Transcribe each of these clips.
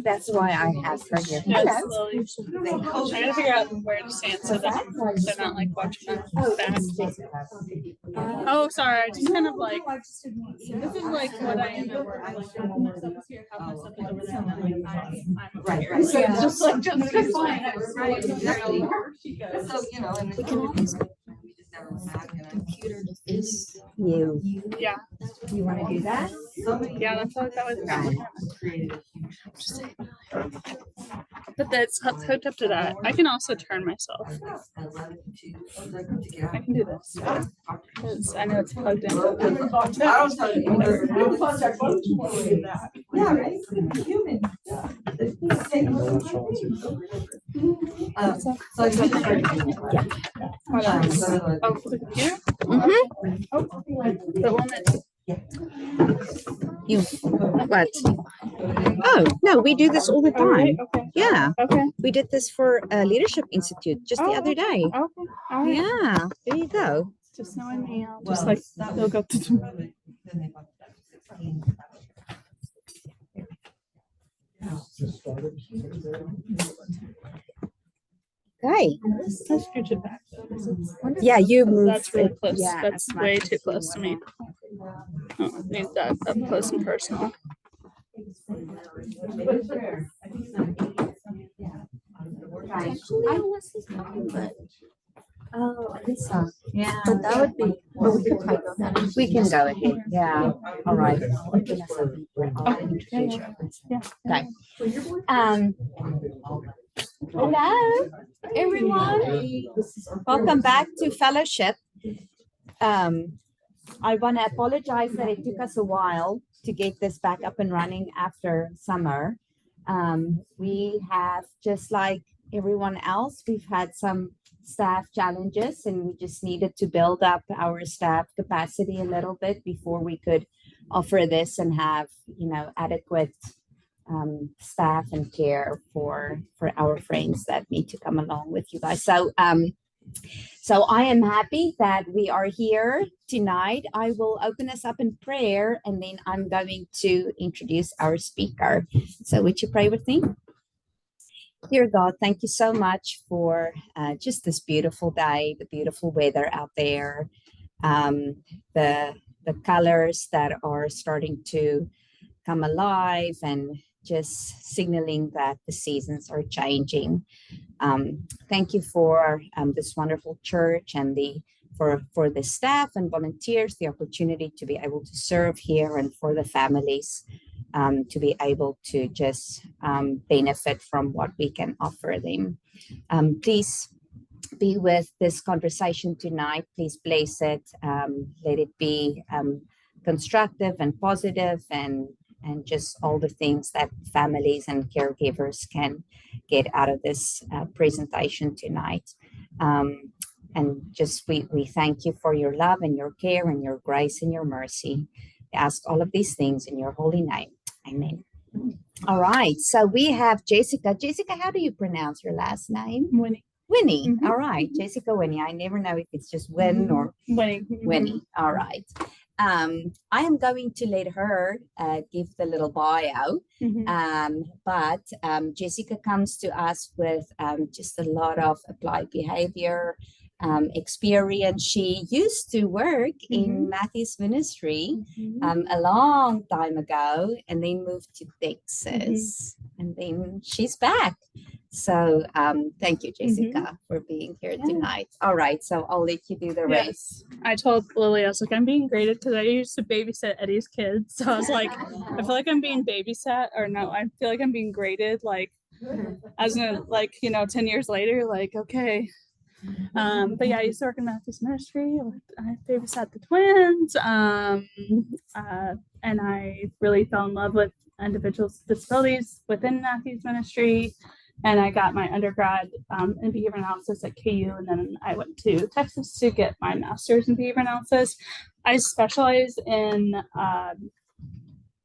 That's why I have her here. Yeah, slowly. I'm trying to figure out where to stand so that they're not like watching my back. Oh, sorry. I just kind of like. This is like what I am at work. Like, half my stuff is here, half my stuff is over there, and then like I'm over here. Like, Yeah. just fine. Right, exactly. So, you know, and We can always computer is you. Yeah. You want to do that? Yeah, that's what that was. But that's hooked up to that. I can also turn myself. I can do this. Because I know it's plugged in. Yeah, right? Human. So I got Oh, the computer? The one that. You what? Oh no, we do this all the time. Okay. Yeah, Okay. we did this for Leadership Institute just the other day. Okay. All right. Yeah, there you go. Just knowing me, I'll just like they'll go to. Okay. Let's scooch it back. Yeah, you moved. That's really close. Yeah, That's as way much too as close to me. Oh, I need that up close and personal. Oh, Lisa. Yeah. But that would be, but we could type on that. We can go ahead. Yeah. All right. Yeah. Okay. Hello, everyone. Welcome back to fellowship. I want to apologize that it took us a while to get this back up and running after summer. We have, just like everyone else, we've had some staff challenges, and we just needed to build up our staff capacity a little bit before we could offer this and have, you know, adequate staff and care for our friends that need to come along with you guys. So I am happy that we are here tonight. I will open us up in prayer, and then I'm going to introduce our speaker. So would you pray with me? Dear God, thank you so much for just this beautiful day, the beautiful weather out there, the colors that are starting to come alive and just signaling that the seasons are changing. Thank you for this wonderful church and for the staff and volunteers, the opportunity to be able to serve here, and for the families to be able to just benefit from what we can offer them. Please be with this conversation tonight. Please bless it. Let it be constructive and positive, and just all the things that families and caregivers can get out of this presentation tonight. And just we thank you for your love and your care and your grace and your mercy. We ask all of these things in your holy name. Amen. All right. So we have Jessica. Jessica, how do you pronounce your last name? Winnie. Winnie. Mhm. All right. Jessica Winnie. I never know if it's just Win or Winnie. Winnie. All right. I am going to let her give the little bio, but Jessica comes to us with just a lot of applied behavior experience. She used to work in Matthew's ministry a long time ago, and then moved to Texas, and then she's back. So thank you, Jessica, for being here tonight. All right, so I'll let you do the rest. Yes. I told Lily, I was like, I'm being graded because I used to babysit Eddie's kids. So I was like, I feel like I'm being babysat, or no, I feel like I'm being graded, like as in, like, you know, 10 years later, like, okay. But yeah, I used to work in Matthew's ministry. I babysat the twins, and I really fell in love with individuals with disabilities within Matthew's ministry. And I got my undergrad in behavior analysis at KU, and then I went to Texas to get my master's in behavior analysis. I specialize in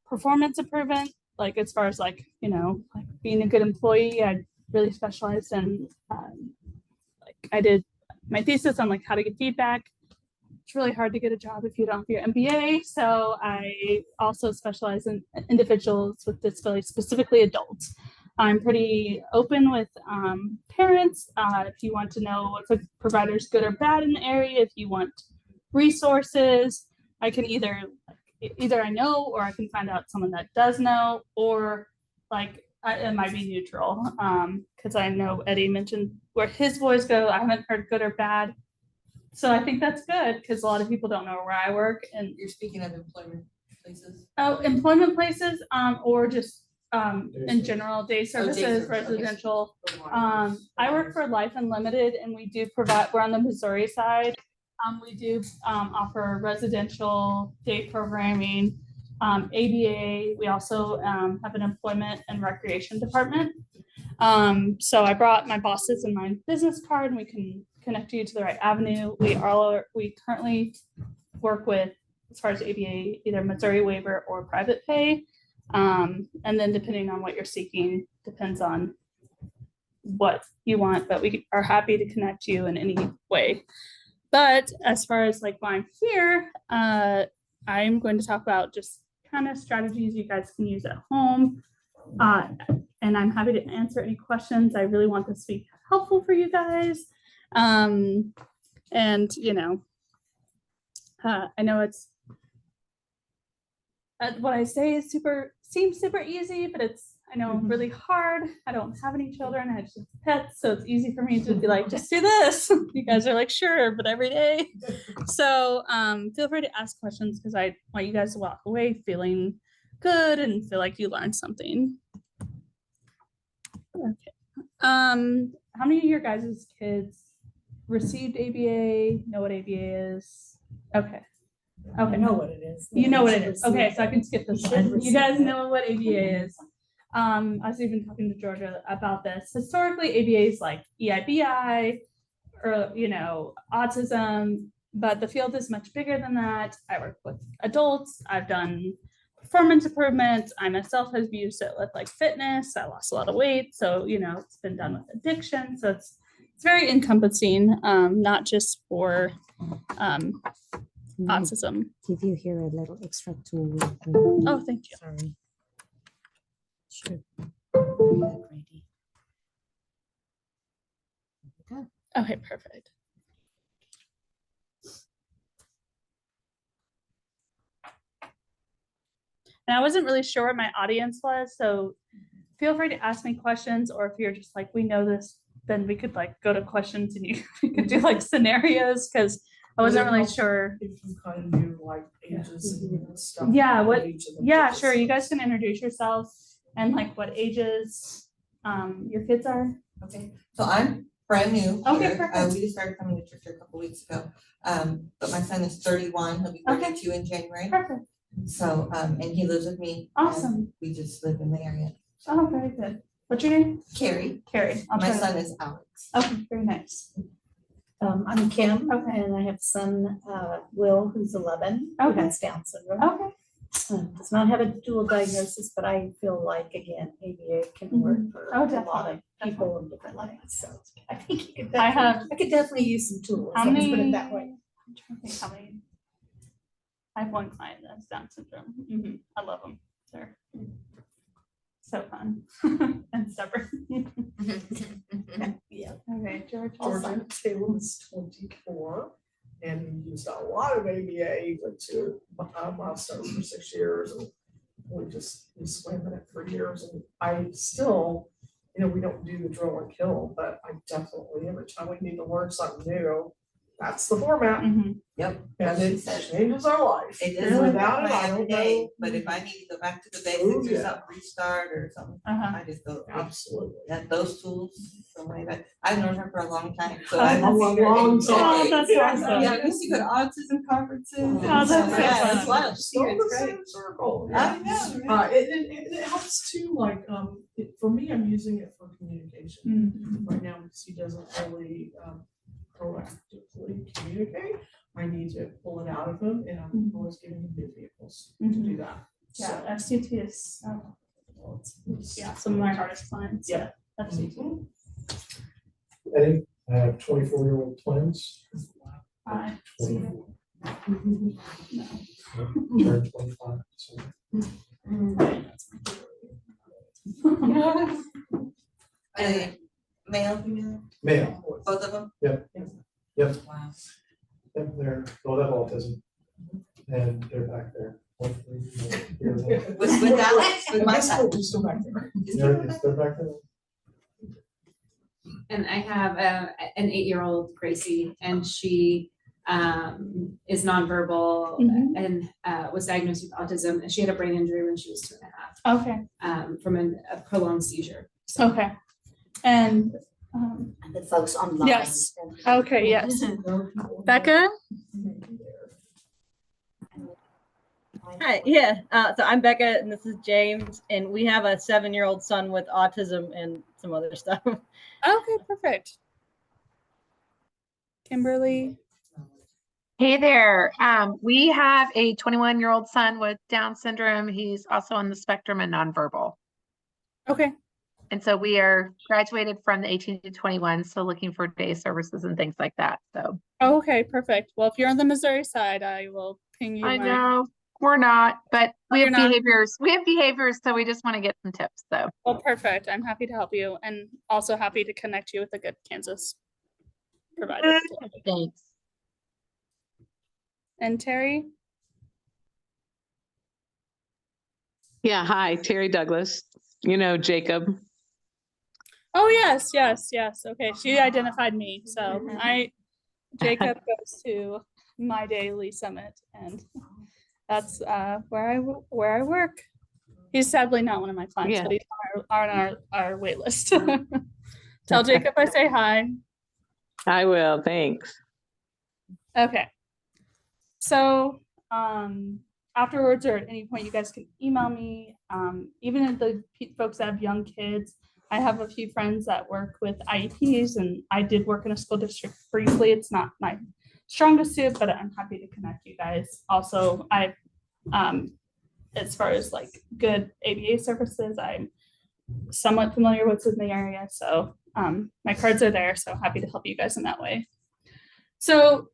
performance improvement, like as far as like, you know, like being a good employee. I really specialized in I did my thesis on like how to get feedback, it's really hard to get a job if you don't have your MBA. So I also specialize in individuals with disabilities, specifically adults. I'm pretty open with parents. If you want to know if a provider's good or bad in the area, if you want resources, I can either I know, or I can find out someone that does know, or like it might be neutral. Because I know Eddie mentioned where his boys go. I haven't heard good or bad. So I think that's good because a lot of people don't know where I work. And You're speaking of employment places. employment places, or just in general, day services, services, okay. residential. I work for Life Unlimited, and we do provide, we're on the Missouri side. We do offer residential day programming, ABA. We also have an employment and recreation department. So I brought my bosses and my business card, and we can connect you to the right avenue. We currently work with, as far as ABA, either Missouri waiver or private pay. And then depending on what you're seeking, depends on what you want, but we are happy to connect you in any way. But as far as like why I'm here, I'm going to talk about just kind of strategies you guys can use at home. And I'm happy to answer any questions. I really want this to be helpful for you guys. And you know, I know it's what I say is seems super easy, but it's, I know, really hard. I don't have any children. I just have pets. So it's easy for me to be like, just do this. You guys are like, sure, but every day. So feel free to ask questions because I want you guys to walk away feeling good and feel like you learned something. Okay. How many of your guys' kids received ABA? Know what ABA is? Okay. Okay. I know what it is. You know what it is. Okay, so I can skip this one. You guys know what ABA is. I was even talking to Georgia about this. Historically, ABA is like EIBI or, you know, autism, but the field is much bigger than that. I work with adults. I've done performance improvement. I myself have used it with like fitness. I lost a lot of weight. So, you know, it's been done with addiction. So it's very encompassing, not just for autism. Give you here a little extra tool. Oh, thank you. Sorry. Sure. Ready. Okay, perfect. And I wasn't really sure what my audience was, so feel free to ask me questions, or if you're just like, we know this, then we could like go to questions and we could do like scenarios, because I wasn't really sure. If you kind of knew like ages and stuff. Yeah, what- each of them, Yeah, just- sure. You guys can introduce yourselves and like what ages your kids are. Okay, so I'm brand new Okay, here. perfect. We just started coming to church a couple weeks ago. But my son is 31, he'll be Okay. 32 in January. Perfect. So, and he lives with me. and Awesome. We just live in the area. Oh, very good. What's your name? Carrie, Carrie. I'll my try son to- is Alex. Okay, very nice. I'm Kim, Okay. and I have a son, Will, who's 11, who Okay. has Down syndrome. Okay. Does not have a dual diagnosis, but I feel like, again, ABA can work for Oh, a lot of definitely, people in different ways, so I think you could I definitely, have- I could definitely use some tools, How let's many? put it that way. I'm trying to think how many. I have one client that has Down syndrome. I love them. They're so fun and stubborn. Yeah. Okay, George. Georgia Taylor is 24 and he used a lot of ABA, he went to Milestones for 6 years and we swam in it for years, and I still, you know, we don't do the drill and kill, but I definitely, every time we need to learn something new, that's the format, Yep. and it changes our life. It And doesn't without it, I every don't day, know. but if I need to go back to the Oh, basics or yeah. something, restart or something, Uh-huh. I just go. Absolutely. That those tools from way back. I've known her for a long time, so Oh, I that's haven't seen her long in time. decades. Oh, that's awesome. Yeah, I used to go to autism conferences. and Oh, that's stuff. so Yeah, fun. it's wild. to see her, Still the it's great. same circle. I yeah. know, right? It helps too, like, for me, I'm using it for communication right now because he doesn't really proactively communicate. I need to pull it out of him, and I'm always giving him new vehicles to do that. Yeah, FCT is, yeah, some of my hardest clients. Yeah. FCT. Eddie, I have 24-year-old twins. 5. 24. They're 25, so. Are they male, female, Male, both of them? yep, Wow. yep, they're, both have autism, and they're back there. Hopefully, you know, hear them. With Alex, with And my that's son. still, still back there. They're back there. And I have an 8-year-old Gracie, and she is nonverbal Mhm. and was diagnosed with autism. And she had a brain injury when she was 2.5 Okay, from a prolonged seizure. okay. And, And the folks online. Yes. okay, yes. Becca? Hi, yeah. So I'm Becca, and this is James, and we have a 7-year-old son with autism and some other stuff. Okay, perfect. Kimberly? Hey there. We have a 21-year-old son with Down syndrome. He's also on the spectrum and nonverbal. Okay, And so we are graduated from the 18 to 21, so looking for day services and things like that. So okay, perfect. Well, if you're on the Missouri side, I will ping you. I my- know we're not, but Oh, we you're have not? behaviors. We have behaviors, so we just want to get some tips. So Well, perfect. I'm happy to help you and also happy to connect you with a good Kansas provider. thanks. And Terry? Yeah, hi, Terry Douglas. You know Jacob. Oh, yes, yes, yes. Okay, she identified me. So Jacob goes to My Daily Summit, and that's where I work. He's sadly not one of my clients, Yeah. but he's on our wait list. Tell Jacob I say hi. I will, thanks. Okay. So afterwards or at any point, you guys can email me. Even if the folks that have young kids, I have a few friends that work with IEPs, and I did work in a school district briefly. It's not my strongest suit, but I'm happy to connect you guys. Also, I've as far as like good ABA services, I'm somewhat familiar with what's in the area. So my cards are there. So happy to help you guys in that way. So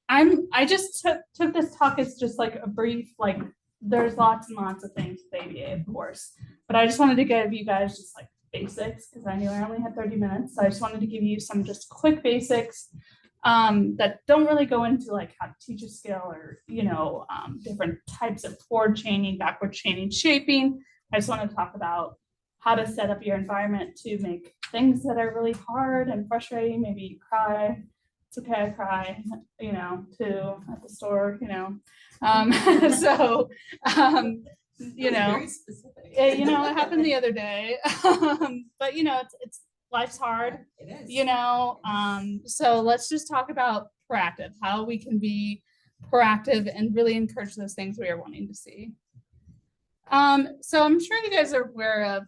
I just took this talk as just like a brief, like there's lots and lots of things with ABA, of course, but I just wanted to give you guys just like basics because I knew I only had 30 minutes. So I just wanted to give you some just quick basics that don't really go into like how to teach a skill or, different types of forward chaining, backward chaining, shaping. I just want to talk about how to set up your environment to make things that are really hard and frustrating. Maybe you cry. It's okay, I cry, too, at the store, so, Very specific. it happened the other day, but it's life's hard, It is. so let's just talk about proactive, how we can be proactive and really encourage those things we are wanting to see. So I'm sure you guys are aware of,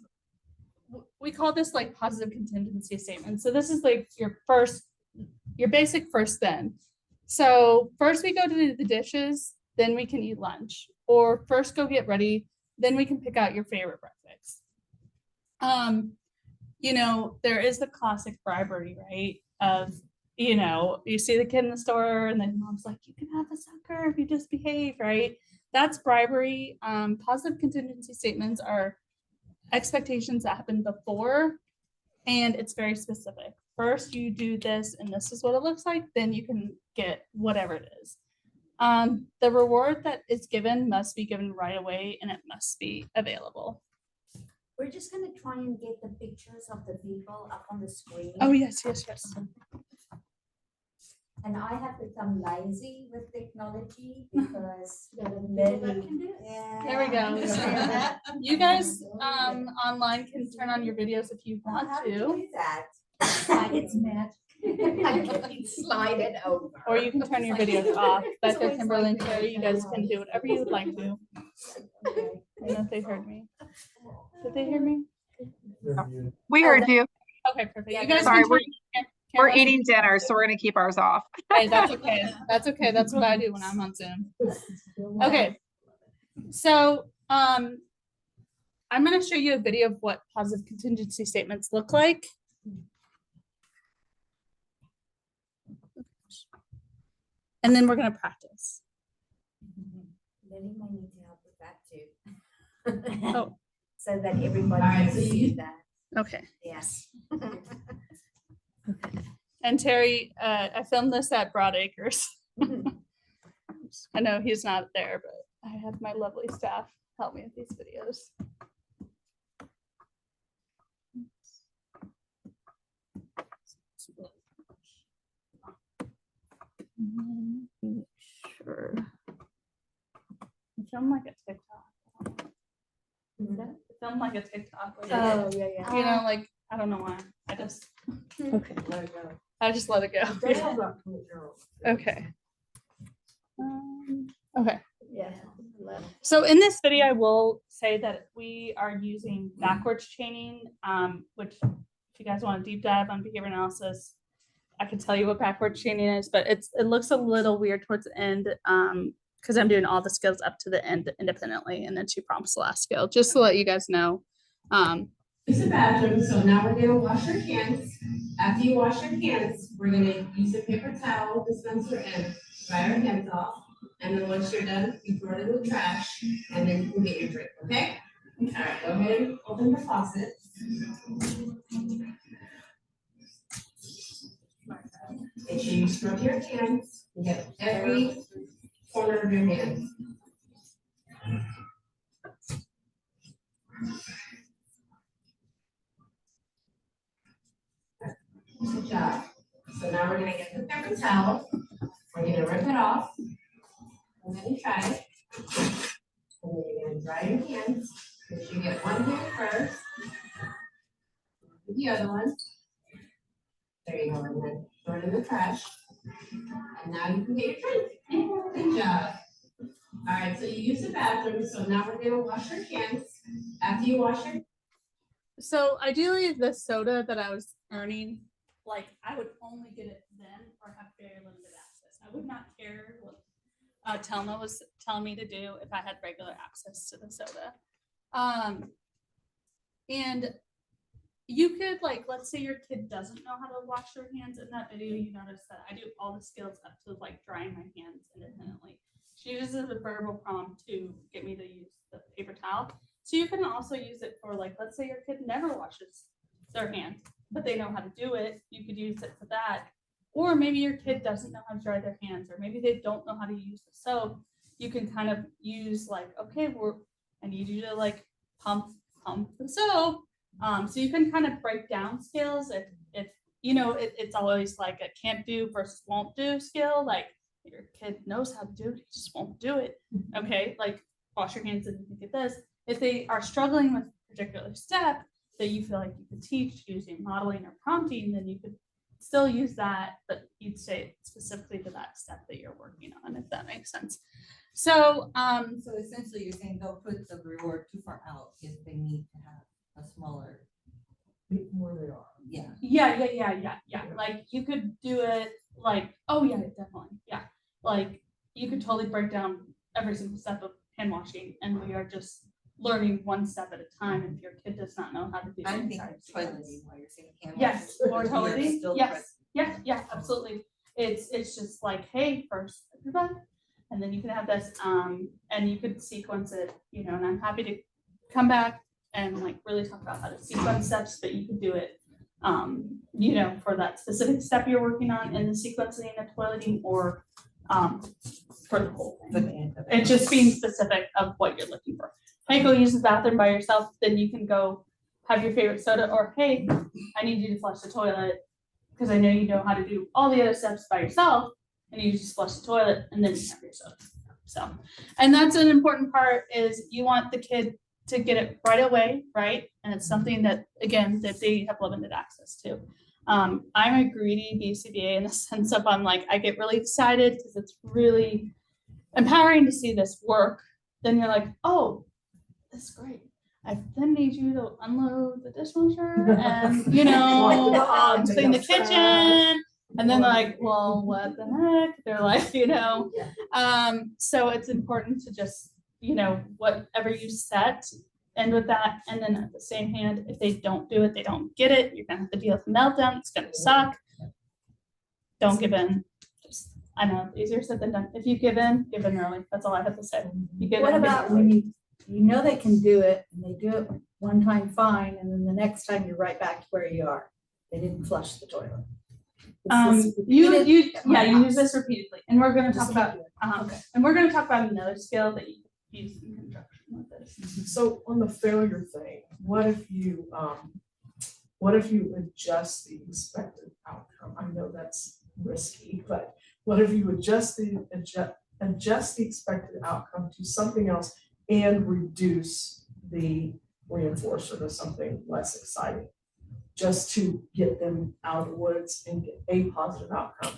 we call this like positive contingency statement. So this is like your basic first then. So first we go to do the dishes, then we can eat lunch, or first go get ready, then we can pick out your favorite breakfast. There is the classic bribery, right? Of, you see the kid in the store and then mom's like, you can have a sucker if you just behave, right? That's bribery. Positive contingency statements are expectations that happen before, and it's very specific. First, you do this, and this is what it looks like, then you can get whatever it is. The reward that is given must be given right away, and it must be available. We're just gonna try and get the pictures of the people up on the screen. Oh, yes. And I have become lazy with technology because People that can do it. yeah. There we go. You guys online can turn on your videos if you want How do you to, do that? It's magic. I can slide it over. or you can turn your videos off. Becca, Kimberly, and Terry, you guys can do whatever you would like to. I don't know if they heard me. Did they hear me? They're muted. We heard you. Okay, perfect. You guys Sorry, can turn your We're cameras- eating dinner, so we're gonna keep ours off. Hey, that's okay. That's okay. That's what I do when I'm on Zoom. Okay. So I'm going to show you a video of what positive contingency statements look like. And then we're gonna practice. Lily might need to help with that too. Oh. So that everybody Alright, can so see that, Okay. yes. And Terry, I filmed this at Broad Acres. I know he's not there, but I have my lovely staff help me with these videos. Sure. I film like a TikTok. Film like a TikTok. Like, Oh, yeah. you know, like, I don't know why. I just, okay. Let it go. I just let it go. Don't have that from the girl. Okay. Okay. Yeah. So in this video, I will say that we are using backwards chaining, which if you guys want a deep dive on behavior analysis, I can tell you what backwards chaining is, but it looks a little weird towards the end because I'm doing all the skills up to the end independently, and then 2 prompts the last skill, just to let you guys know. Use the bathroom, so now we're gonna wash your hands. After you wash your hands, we're gonna use a paper towel dispenser and dry our hands off. And then once you're done, you throw it in the trash, and then you can get your drink, okay? All right, go ahead and open the faucet. Make sure you scrub your hands, and get every corner of your hands. Good job. So now we're gonna get the paper towel. We're gonna rip it off. I'm gonna try it. And then you're gonna dry your hands. Make sure you get one hand first. The other one. There you go, and then throw it in the trash. And now you can get your drink. Good job. All right, so you use the bathroom, so now we're gonna wash your hands. After you wash your So ideally, the soda that I was earning, like I would only get it then or have very limited access. I would not care what Telma was telling me to do if I had regular access to the soda. And you could, like, let's say your kid doesn't know how to wash their hands. In that video, you notice that I do all the skills up to like drying my hands independently. She uses a verbal prompt to get me to use the paper towel. So you can also use it for, like, let's say your kid never washes their hands, but they know how to do it. You could use it for that. Or maybe your kid doesn't know how to dry their hands, or maybe they don't know how to use the soap. You can kind of use like, okay, I need you to like pump the soap. So you can kind of break down skills if you know, it's always like a can't do versus won't do skill. Like your kid knows how to do it, he just won't do it. Okay, like wash your hands and you can get this. If they are struggling with a particular step that you feel like you could teach using modeling or prompting, then you could still use that, but you'd say specifically to that step that you're working on, if that makes sense. So, So essentially, you're saying don't put the reward too far out if they need to have a smaller. Where they are. Yeah. yeah. Like you could do it like, oh yeah, definitely. Yeah. Like you could totally break down every single step of hand washing, and we are just learning one step at a time if your kid does not know how to do I'm it. thinking toileting while you're saying hand. Yes, washing. or You're toileting. still Yes, yeah, absolutely. It's just like, hey, first everybody, and then you can have this, and you could sequence it, you know, and I'm happy to come back and like really talk about how to sequence steps, but you could do it, you know, for that specific step you're working on in the sequencing and toileting, or for the whole For thing. the end of it. And just being specific of what you're looking for. Hey, go use the bathroom by yourself, then you can go have your favorite soda, or hey, I need you to flush the toilet because I know you know how to do all the other steps by yourself, and you just flush the toilet and then you have your soda. So, and that's an important part, is you want the kid to get it right away, right? And it's something that, again, that they have limited access to. I'm a greedy BCBA in the sense of I get really excited because it's really empowering to see this work. Then you're like, oh, that's great. I then need you to unload the dishwasher and, you know, clean the kitchen. And then like, well, what the heck? They're like, you know, so it's important to just, you know, whatever you set, end with that. And then at the same hand, if they don't do it, they don't get it, you're gonna have to deal with the meltdown. It's gonna suck. Don't give in. I know, easier said than done. If you give in early. That's all I have to say. You give What in, give about in. when you know they can do it and they do it one time fine, and then the next time you're right back to where you are. They didn't flush the toilet. Is this You repeated at my use house? this repeatedly, and we're gonna talk Just about, okay. and we're gonna talk about another scale that you use in conjunction with this. So on the failure thing, what if you adjust the expected outcome? I know that's risky, but what if you adjust the expected outcome to something else and reduce the reinforcer to something less exciting? Just to get them out of the woods and get a positive outcome.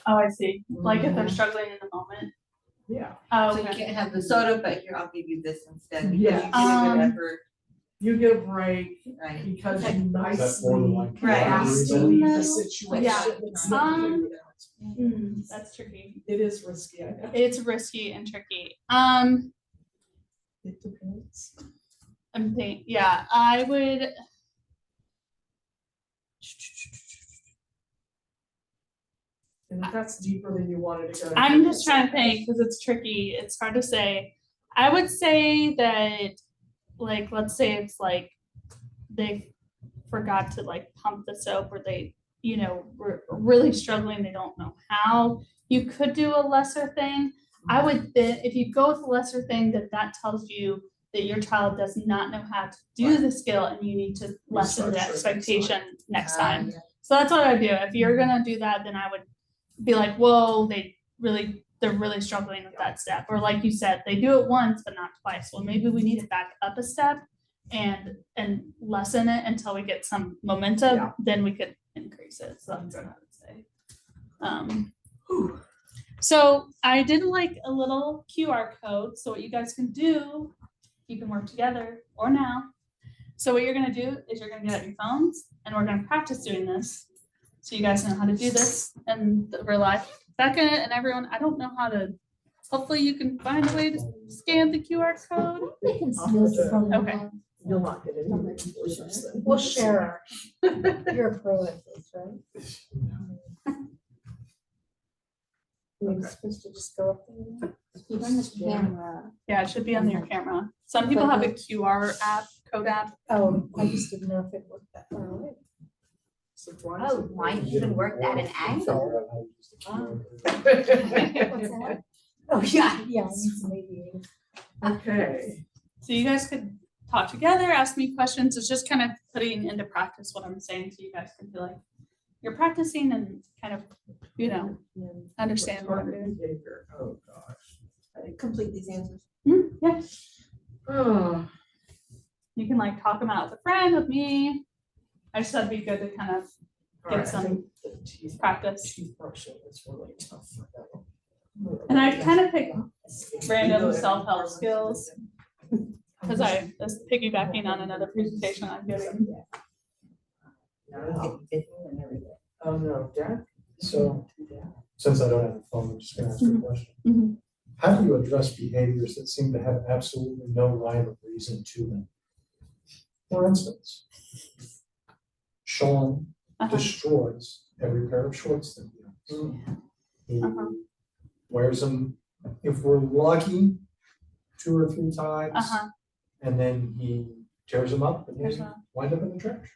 Oh, I see. Like if they're struggling in the moment. Yeah. Oh, So you okay. can't have the soda, but here, I'll give you this instead, because Yeah. you did a good effort, You get a break right? because you Is that more than nicely one Right. nicely reason? leave the situation. Yeah. It's not figured out. That's tricky. It is risky, I know. It's risky and tricky. It depends. I'm thinking, yeah, I would. And if that's deeper than you wanted to go. I'm just trying to think because it's tricky. It's hard to say. I would say that, like, let's say it's like they forgot to like pump the soap, or they, you know, were really struggling. They don't know how. You could do a lesser thing. I would then, if you go with a lesser thing, that tells you that your child does not know how to do the skill, and you need to lessen the Restructure next time. expectation next time. So that's what I do. If you're gonna do that, then I would be like, whoa, they're really struggling with that step. Or like you said, they do it once but not twice. Well, maybe we need to back up a step and lessen it until we get some momentum. Yeah. Then we could increase it. So that's what I would say. So I did like a little QR code. So what you guys can do, you can work together or now. So what you're gonna do is you're gonna get out your phones and we're gonna practice doing this. So you guys know how to do this in real life. Becca and everyone, I don't know how to, hopefully you can find a way to scan the QR code. They can still from Okay. You'll not get any reinforcements then. We'll share. You're a pro at this, right? You're supposed to just go up there. On the camera. Yeah, it should be on your camera. Some people have a QR app, code app. Oh, I just didn't know if it worked that far away. Oh, might even work at an angle. Oh, yeah, yeah, I need some ADA. Okay. So you guys could talk together, ask me questions. It's just kind of putting into practice what I'm saying, so you guys can feel like you're practicing and kind of, you know, understand what I'm doing. Behavior. Oh, gosh. Complete these answers. Yeah, Oh, you can like talk them out with a friend, with me. I just thought it'd be good to kind of all get right, I some think the teeth- practice. Teeth brushing is really tough for that. And I kind of picked random self-help skills because I was piggybacking on another presentation I'm giving. Oh, no, Dad? So, since I don't have a phone, I'm just gonna ask you a question. Mhm. How do you address behaviors that seem to have absolutely no rhyme or reason to them? For instance, Sean Uh-huh. destroys every pair of shorts that he owns. He Uh-huh. wears them, if we're lucky, 2 or 3 times, Uh-huh. and then he tears them up and Tears they them up. wind up in the trash.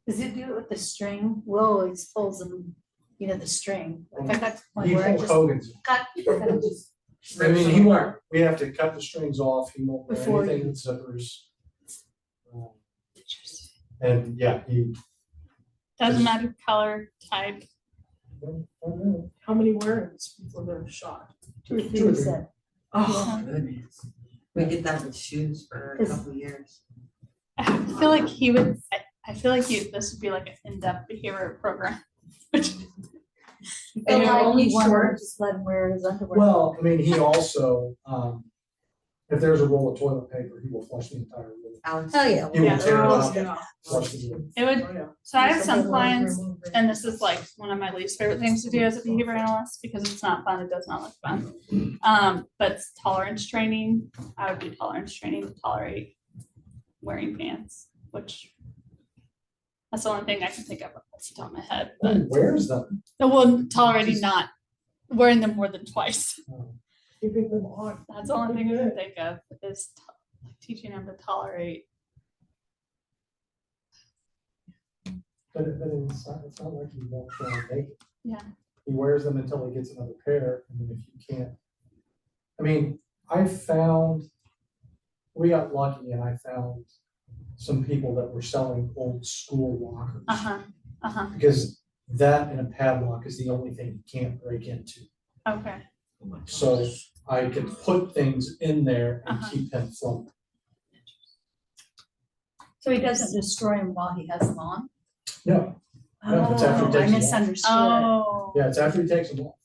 Does it do it with the string? Will always pulls them, you know, the string. Like I got to the point He where I Hulk just Hogan's. cut, kind of just. I mean, he won't, we have to cut the strings off, he won't wear Before anything with zippers. And yeah, he. Doesn't matter color, type. How many wearings before they're shot? 2 or 3 Two or you three. said. Oh, goodness. We did that with shoes for a Is- couple of years. I feel like he would, I feel like this would be like an in-depth behavior program. Which, And you're like only you want short- to just let him wear his underwear. Well, I mean, he also, if there's a roll of toilet paper, he will flush the entire roll. Alex. Oh, yeah. He will Yeah. tear it Oh, up, yeah. flush the roll. it would, Oh, yeah. so I have some Something like clients, remove it. and this is like one of my least favorite things to do as a behavior analyst because it's not fun, it does not look fun. But it's tolerance training. I would do tolerance training to tolerate wearing pants, which that's the only thing I can think of off the top of my head, but Who wears them? well, tolerating not wearing them more than twice. Keeping them on. That's the only thing I can think of is teaching him to tolerate. But it's not like he walks around naked. Yeah. He wears them until he gets another pair, and then if you can't. I mean, we got lucky and I found some people that were selling old school lockers. Because that and a padlock is the only thing you can't break into. Okay. So I can put things in there and keep him from. So he doesn't destroy them while he has them on? No. No, it's after he I takes them off. misunderstood. Oh. Yeah, it's after he takes them off.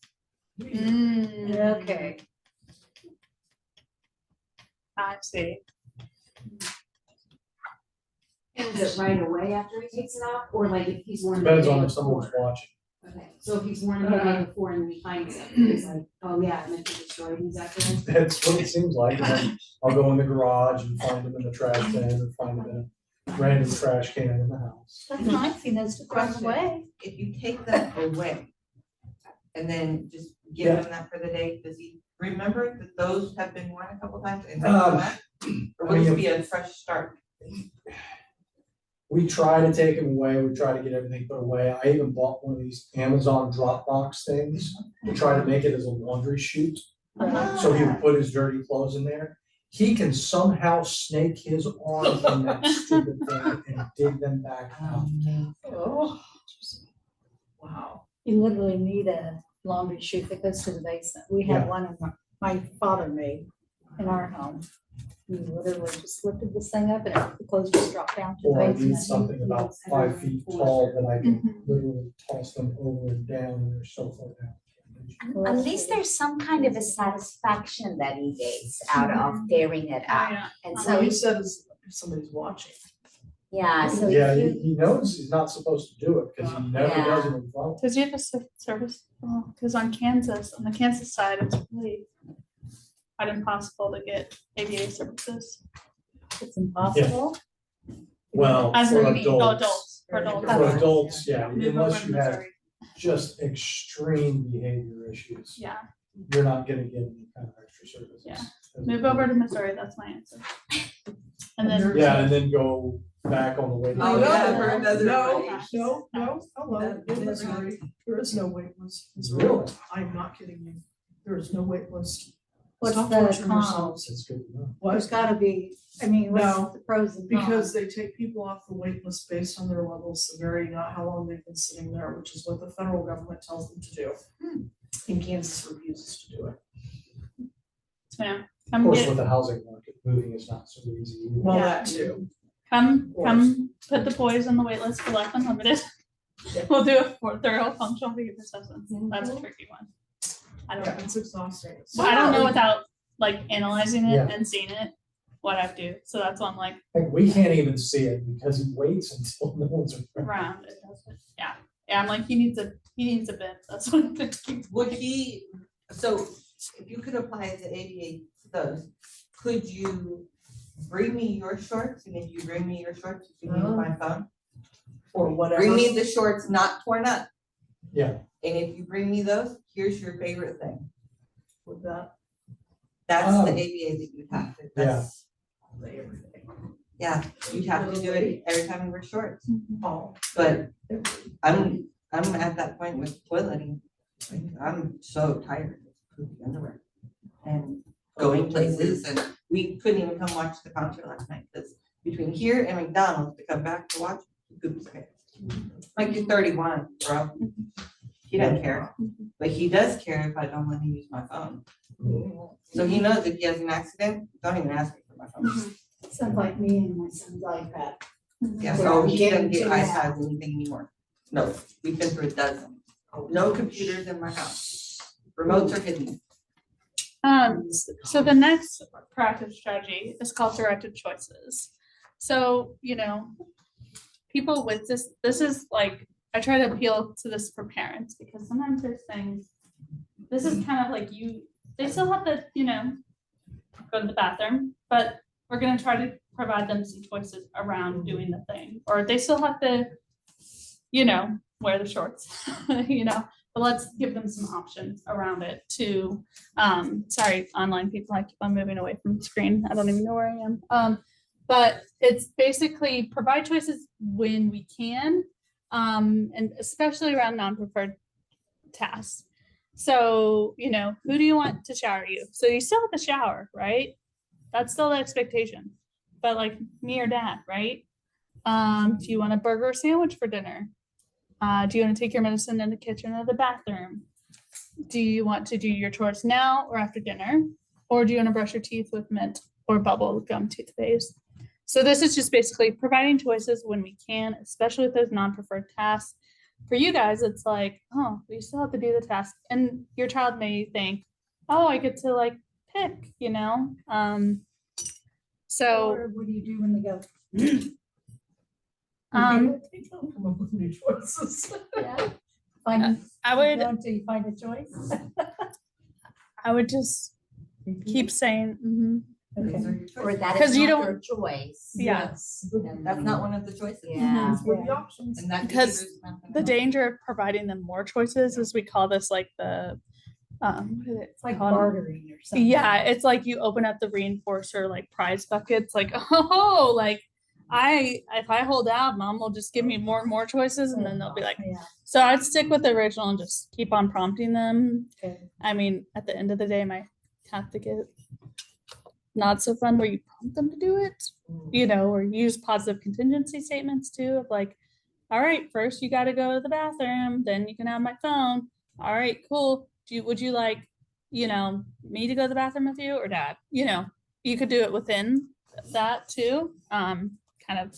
Okay. I see. And is it right away after he takes it off, or like if he's worn it the Depends day on if someone's before? watching. Okay, so if he's worn it the day before and we find something, it's like, oh yeah, I meant to destroy these after. That's what it seems like. And then I'll go in the garage and find them in the trash bin or find them in a random trash can in the house. That's nice, he knows to throw them away. If you take them away and then just give Yeah. him that for the day, does he remember that those have been worn a couple times and take Um, them back? Or will this be a fresh start? We try to take them away. We try to get everything put away. I even bought one of these Amazon Dropbox things to try to make it as a laundry chute. So he would put his dirty clothes in there. He can somehow snake his arm in that stupid thing and dig them back out. Oh. Wow. You literally need a laundry chute that goes to the basement. We Yeah. had one of my father made in our home. We literally just lifted this thing up and the clothes just dropped down to the Or I basement. need something about 5 feet tall that I can literally toss them over and down and they're so far down. Well, At least there's some kind of a satisfaction that he gets out of tearing it out. And So so, he says if somebody's watching. yeah, so Yeah, if he knows he's not supposed to do it because he never Yeah. does it in front. Does he have a service? Because on the Kansas side, it's really quite impossible to get ABA services. It's impossible. Well, As for in adults. For adults. For adults, yeah, Move over unless to you have Missouri. just extreme behavior issues. Yeah, You're not gonna get any kind of extra services. Yeah. move over to Missouri, that's my answer. And then. Yeah, and then go back on the way. to- Oh, yeah, for another No, way. no, hello, in Missouri, there is no wait list. in Missouri. Really? I'm not kidding you. There is no wait list. What's Stop the torturing con? yourselves. It's good to know. What? There's gotta be, I mean, No, what's the pros and cons? Because they take people off the wait list based on their level of severity, not how long they've been sitting there, which is what the federal government tells them to do. And Kansas refuses to do it. Yeah. Of Come course, get, with the housing market, moving is not so easy. either. Well, Yeah. that too. come course. put the boys on the wait list for Life Unlimited. Yeah. We'll do a thorough functional behavior assessment. That's a tricky one. I don't Yeah, know. it's exhausting. So I don't know without like analyzing it Yeah. and seeing it, what I do. So that's why I'm like Like, we can't even see it because he waits until no one's around. around it. Yeah. Yeah, I'm like, he needs a bit. That's what I'm thinking. Would he, so if you could apply the ADA to those, could you bring me your shorts? And if you bring me your shorts, you give me my phone? Or whatever. Bring me the shorts not torn up. Yeah. And if you bring me those, here's your favorite thing. With that. That's Oh. the ABA that you have to, that's. Yeah, you'd have to do it every time you wear shorts, Oh. but I'm at that point with toileting. Like, I'm so tired of poopy underwear and going places, and we couldn't even come watch the concert last night, because between here and McDonald's to come back to watch, he poops pants. Like, you're 31, bro. He doesn't care, but he does care if I don't let him use my phone. So he knows if he has an accident, don't even ask me for my phone. Sounds like me and my son's iPad. Yeah, so he doesn't get iPads or anything anymore. No, we've been through a dozen. No computers in my house. Remotes are hidden. So the next proactive strategy is called directed choices. So, people with this is like, I try to appeal to this for parents because sometimes there's things, this is kind of like they still have to, go to the bathroom, but we're gonna try to provide them some choices around doing the thing, or they still have to, wear the shorts, but but let's give them some options around it to, sorry, online people, I keep on moving away from the screen. I don't even know where I am. But it's basically provide choices when we can, and especially around non-preferred tasks. So, you know, who do you want to shower you? So you still have to shower, right? That's still the expectation. But like me or dad, right? Do you want a burger or sandwich for dinner? Do you want to take your medicine in the kitchen or the bathroom? Do you want to do your chores now or after dinner? Or do you want to brush your teeth with mint or bubble gum toothpaste? So this is just basically providing choices when we can, especially with those non-preferred tasks. For you guys, it's like, oh, we still have to do the task. And your child may think, oh, I get to like pick, you know? So Or what do you do when they go? They don't come up with new choices. Yeah. Find, I would until you find a choice. I would just keep saying, These Okay. are your Or choices. that 'Cause is you not don't- your choice. yeah. Yes. And that's not one of the choices. Yeah. These were the options. And that Because behavior's not gonna The help. danger of providing them more choices is we call this like the, what is it? It's like called? bartering or something. Yeah, it's like you open up the reinforcer like prize buckets, like, oh, like if I hold out, mom will just give me more and more choices, and then they'll be like, Yeah. so I'd stick with the original and just keep on prompting them. Okay. I mean, at the end of the day, my have to get not so fun where you prompt them to do it, you know, or use positive contingency statements too, of like, all right, first you got to go to the bathroom, then you can have my phone. All right, cool. Would you like, you know, me to go to the bathroom with you or dad? You know, you could do it within that too. Kind of,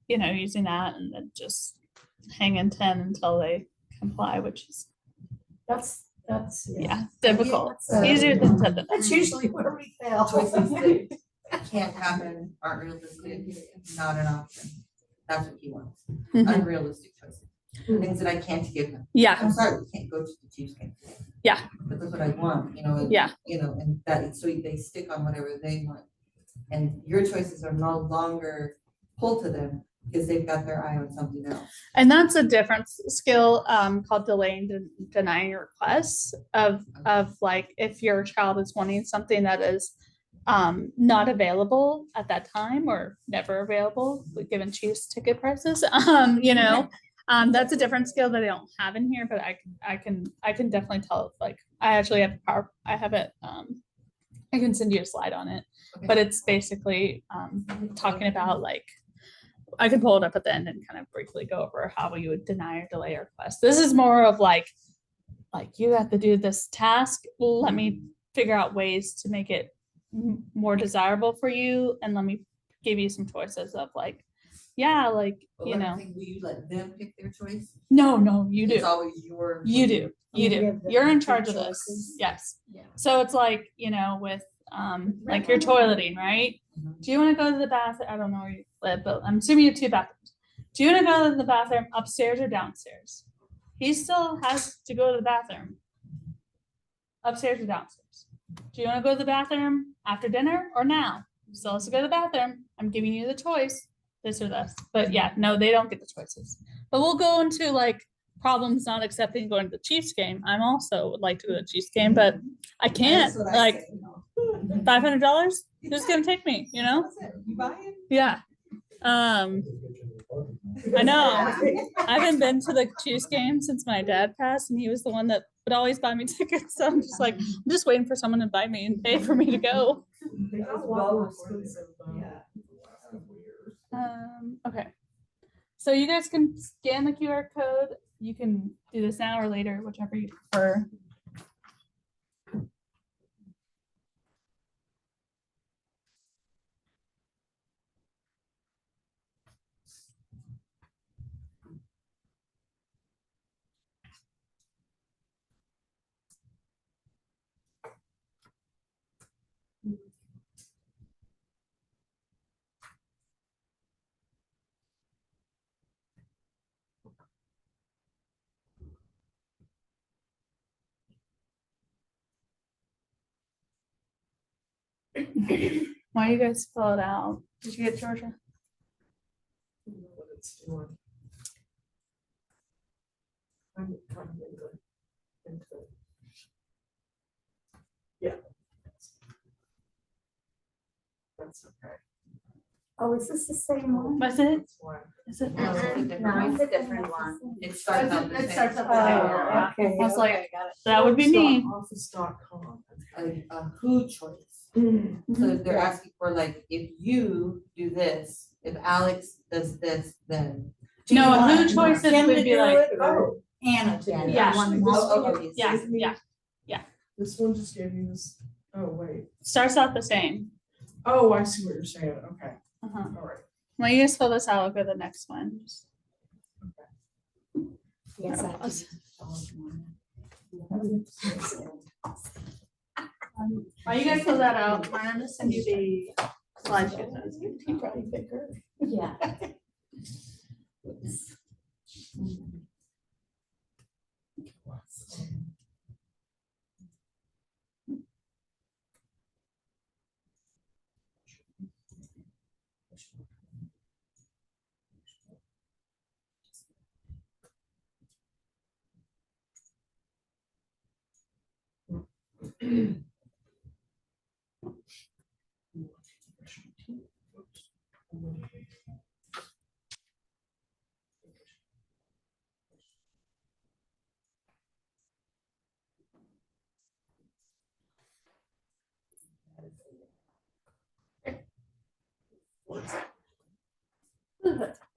you know, using that and then just hanging 10 until they comply, which is, That's, yeah, difficult. Yeah. Easier than said than done. That's usually where we fail. Choices that can't happen, aren't realistic, not an option. That's what he wants. Mhm. Unrealistic choices. Things that I can't give him. Yeah, I'm sorry, we can't go to the Chiefs game today. Yeah. But that's what I want, you know, and, Yeah. you know, and that, so they stick on whatever they want. And your choices are no longer pulled to them because they've got their eye on something else. and that's a different skill called delaying denying requests of like if your child is wanting something that is not available at that time or never available, given Chiefs ticket prices, you know, that's a different skill that I don't have in here, but I can definitely tell. Like I actually have I have it. I can send you a slide on it, but it's basically talking about like. I could pull it up at the end and kind of briefly go over how you would deny or delay a request. This is more of like you have to do this task. Let me figure out ways to make it more desirable for you, and let me give you some choices of like, yeah, like But you what know, I'm saying, will you let them pick their choice? no, you It's do, always your. you do, you You do. give them You're in the charge of this. choices. Yes. Yeah. So it's like you know with like your toileting, right? Mhm. Do you want to go to the bathroom? I don't know where you live, but I'm assuming you have 2 bathrooms. Do you want to go to the bathroom upstairs or downstairs? He still has to go to the bathroom. Upstairs or downstairs? Do you want to go to the bathroom after dinner or now? Still has to go to the bathroom. I'm giving you the choice, this or this. But yeah, no, they don't get the choices. But we'll go into like problems not accepting going to the Chiefs game. I'm also would like to go to the Chiefs game, but I can't. That's what I Like say, you know. $500? Who's gonna take me? You know? That's it. You buy it? Yeah. I know. I haven't been to the Chiefs game since my dad passed, and he was the one that would always buy me tickets. So I'm just like, I'm just waiting for someone to buy me and pay for me to go. They got a lot more expensive, Yeah. the last couple of years. Okay. So you guys can scan the QR code. You can do this now or later, whichever you prefer. Why you guys fill it out? Did you get Georgia? I don't know what it's doing. I'm trying to think of into it. Yeah. That's okay. Oh, is this the same one? Was it? That's why. Is it? No, it's a different one. It starts out the It same. starts out Oh, the same. okay. I was like, okay, got it. That would be me. Office.com. A who choice. So if they're asking for like, if you do this, if Alex does this, then. Do you No, want who choices Kim to would be do like, it or Anna to do it? Yeah. Actually, this Oh, one okay, yeah, gave me- yeah. This one just gave me this, oh, wait. Starts out the same. Oh, I see what you're saying. Okay, Uh-huh. all right. When you just fill this out, I'll go to the next one. Yes, I Pause. do. While you guys fill that out, I'm gonna send you the slideshow. He probably bigger. Yeah.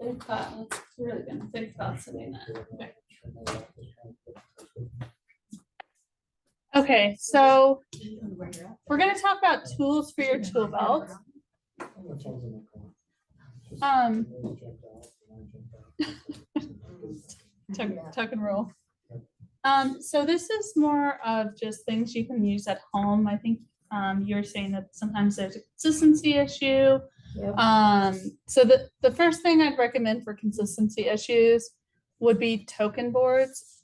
It's really gonna think about sitting there. Okay, so we're gonna talk about tools for your tool belt. Um, tuck and roll. So this is more of just things you can use at home. I think you're saying that sometimes there's a consistency issue. Yep. So the first thing I'd recommend for consistency issues would be token boards.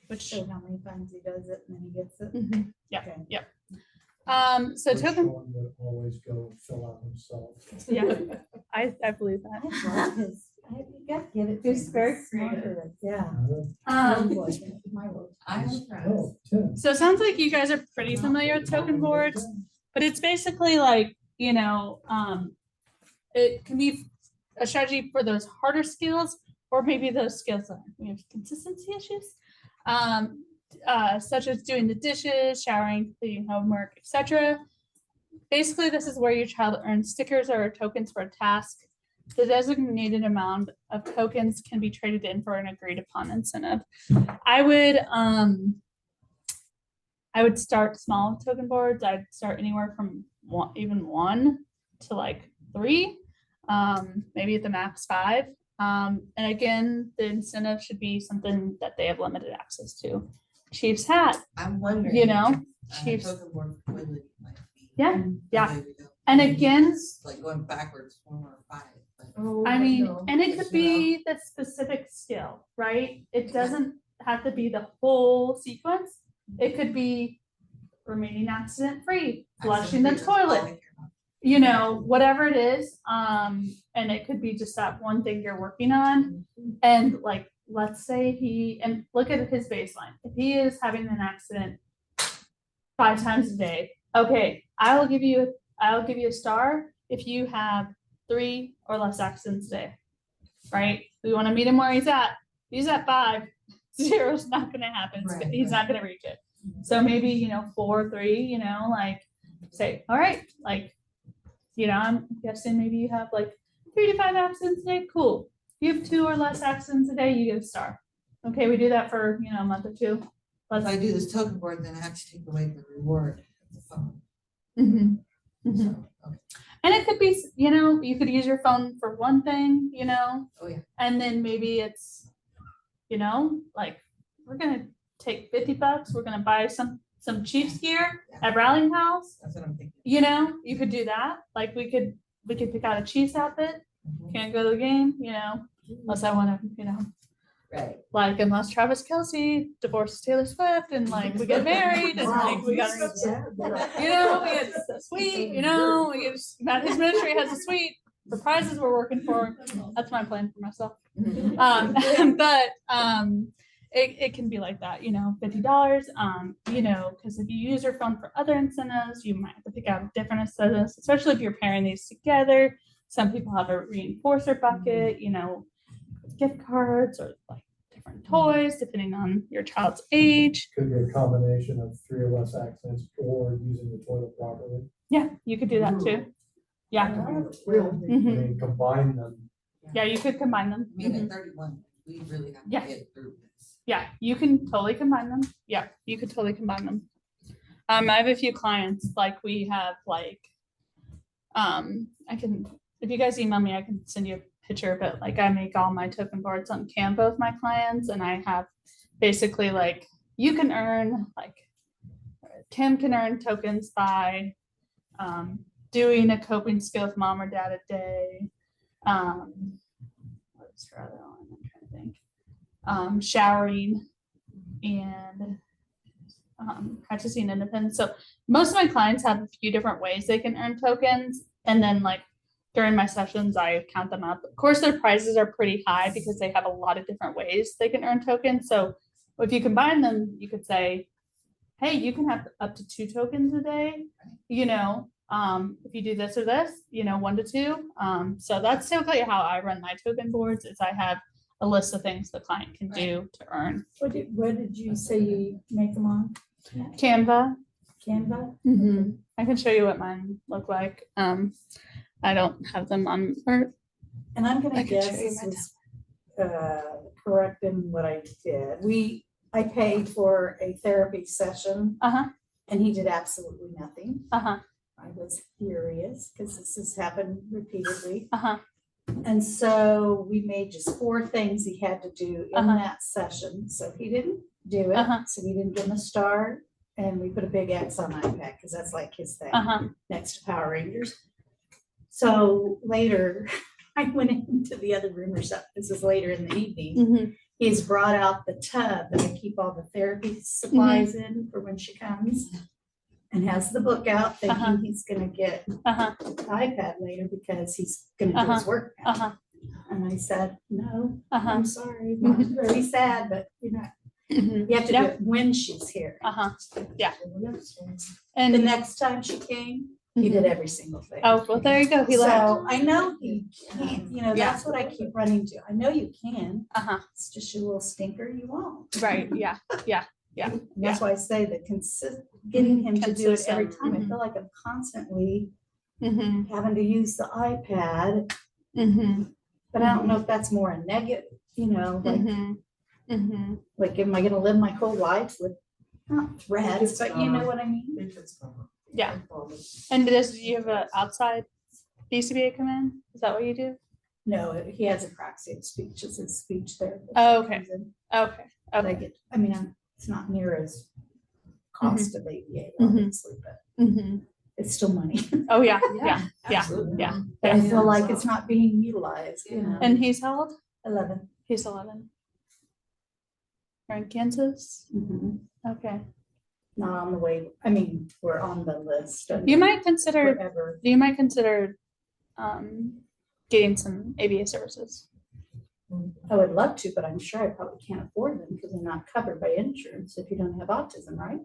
Which Show how many times he does it and then he gets it. Mhm, yeah, Okay. yeah. So Which token, Sean would always go and fill out himself. yeah, I believe that. You gotta give it. He's very creative. Yeah. My word. I'm Oh, Tim. So it sounds like you guys are pretty familiar with token boards, but it's basically like, you know, it can be a strategy for those harder skills, or maybe those skills that we have consistency issues, such as doing the dishes, showering, completing homework, etc. Basically, this is where your child earns stickers or tokens for a task. The designated amount of tokens can be traded in for an agreed upon incentive. I would start small with token boards. I'd start anywhere from one to like 3, maybe at the max 5. And again, the incentive should be something that they have limited access to. Chief's hat, I'm wondering. you know, Chiefs. Chiefs. Token board toilet might be. Yeah, the yeah. way to go. And again, It's like going backwards 4 or 5. but- I mean, and it could be the specific skill, right? It doesn't have to be the whole sequence. It could be remaining accident free, flushing the Accident-free, that's all I toilet, care about. you know, whatever it is. And it could be just that one thing you're working on. And like, let's say and look at his baseline. If he is having an accident 5 times a day, okay, I'll give you a star if you have 3 or less accidents a day, right? We want to meet him where he's at. If he's at 5, 0 is not going to happen. Right, He's not going to reach it. So maybe, 4, 3, like say, all right, like, I'm guessing maybe you have like 3 to 5 accidents a day. Cool. If you have 2 or less accidents a day, you get a star. Okay, we do that for, a month or 2. If I do this token board, then I have to take away the reward of the phone. Mhm. So, okay. And it could be, you could use your phone for one thing, Oh, yeah. and then maybe it's, like, we're gonna take $50, we're gonna buy some Chiefs gear at Rallying House. That's what I'm thinking. You could do that. Like we could pick out a Chiefs outfit. Can't go to the game, unless I want to, Right. like unless Travis Kelce divorces Taylor Swift and like we get married and like we got, we get a suite, we get his ministry has a suite. The prizes we're working for. That's my plan for myself. But it can be like that, $50. Because if you use your phone for other incentives, you might have to pick out different incentives, especially if you're pairing these together. Some people have a reinforcer bucket, gift cards or like different toys, depending on your child's age. Could be a combination of 3 or less accents or using the toilet properly. Yeah, you could do that too. Yeah. Mhm. Combine them. Yeah, you could combine them. I mean, Mhm. at 31, we really have to Yeah. get through this. Yeah, you can totally combine them. Yeah, you could totally combine them. I have a few clients, like we have if you guys email me, I can send you a picture, but like I make all my token boards on Canva with my clients, and I have basically you can earn Kim can earn tokens by doing a coping skill with mom or dad a day. What's her other one? I'm trying to think. Showering and practicing independence. So most of my clients have a few different ways they can earn tokens, and then during my sessions, I count them up. Of course, their prices are pretty high because they have a lot of different ways they can earn tokens. So if you combine them, you could say, hey, you can have up to 2 tokens a day, if you do this or this, 1 to 2. So that's typically how I run my token boards, is I have a list of things the client can do to earn. What did you say you make them on? Canva. Canva? I can show you what mine look like. I don't have them on, or And I'm I gonna can guess show you this my is correct in what I did. I paid for a therapy session and he did absolutely nothing. I was furious because this has happened repeatedly. And so we made just 4 things he had to do in that session. So he didn't do it. So we didn't give him a star. And we put a big X on iPad because that's like his thing next to Power Rangers. So later, I went into the other room or something. This is later in the evening. He's brought out the tub that I keep all the therapy supplies in for when she comes, and has the book out thinking he's gonna get the iPad later because he's gonna do his work now. And I said, no, I'm sorry. I'm very sad, but you have to do it when she's here. Yeah. And the next time she came, he did every single thing. Oh, well, there you go. He left. So I know he can, that's what I keep running to. I know you can. It's just your little stinker you won't. Right. Yeah. Yeah. Yeah. And that's why I say that getting him to do it every Consistent. time, I feel like I'm constantly having to use the iPad. But I don't know if that's more a negative, like, am I gonna live my whole life with not threats, but you know what I mean? Yeah. And do you have an outside BCBA come in? Is that what you do? No, he has a Praxis speech, it's his speech therapist. Oh, okay. Comes in. Okay. But it's not near as cost of ABA, obviously, but it's still money. Oh, yeah. Yeah. Yeah. Absolutely. Yeah. But I feel like it's not being utilized, And he's how old? 11. He's 11. You're in Kansas? Okay. Not on the way, we're on the list. You might consider Forever. getting some ABA services. I would love to, but I'm sure I probably can't afford them because they're not covered by insurance if you don't have autism, right?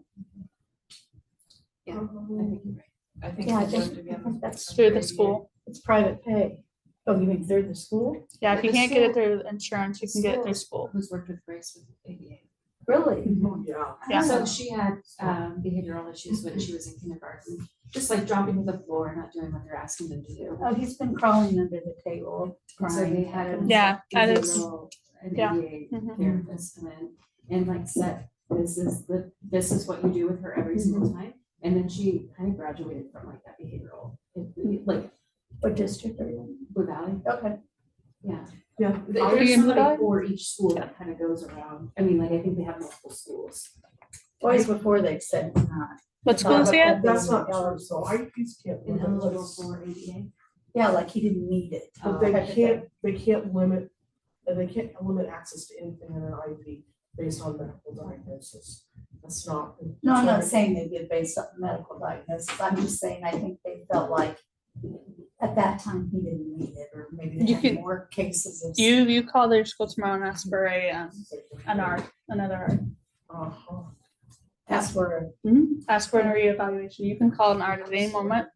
Yeah, I think you're right. I think Yeah, I they work think together. that's Through the school. It's private pay. Oh, you mean through the school? Yeah, if you The can't get it school- through insurance, you can get it through school. Who's worked with Grace with ABA. Really? Yeah. Yeah. So she had behavioral issues when she was in kindergarten, just like dropping to the floor, not doing what they're asking them to do. Oh, he's been crawling under the table. And so they had a Yeah, that is- an yeah. ABA Mhm. therapist come in and like said, this is what you do with her every single time. And then she kind of graduated from like that behavioral, like What district are you in? Blue Valley. Okay. Yeah. Yeah. you There's in Blue somebody Valley? for each school that kind of goes around. I mean, like, I think they have multiple schools. Always before they said not. What school is he at? That's not true, so IEPs can't And limit eligible this, for ABA. Yeah, like he didn't need it. but they can't limit access to anything in an IEP based on medical diagnosis. That's not. No, I'm not saying they did based on medical diagnosis. I'm just saying I think they felt like at that time he didn't need it, or maybe You they had can- more cases of. You call their school tomorrow and ask for an R. another art. Uh-huh. That's where, Ask for a reevaluation. You can call an art at any moment.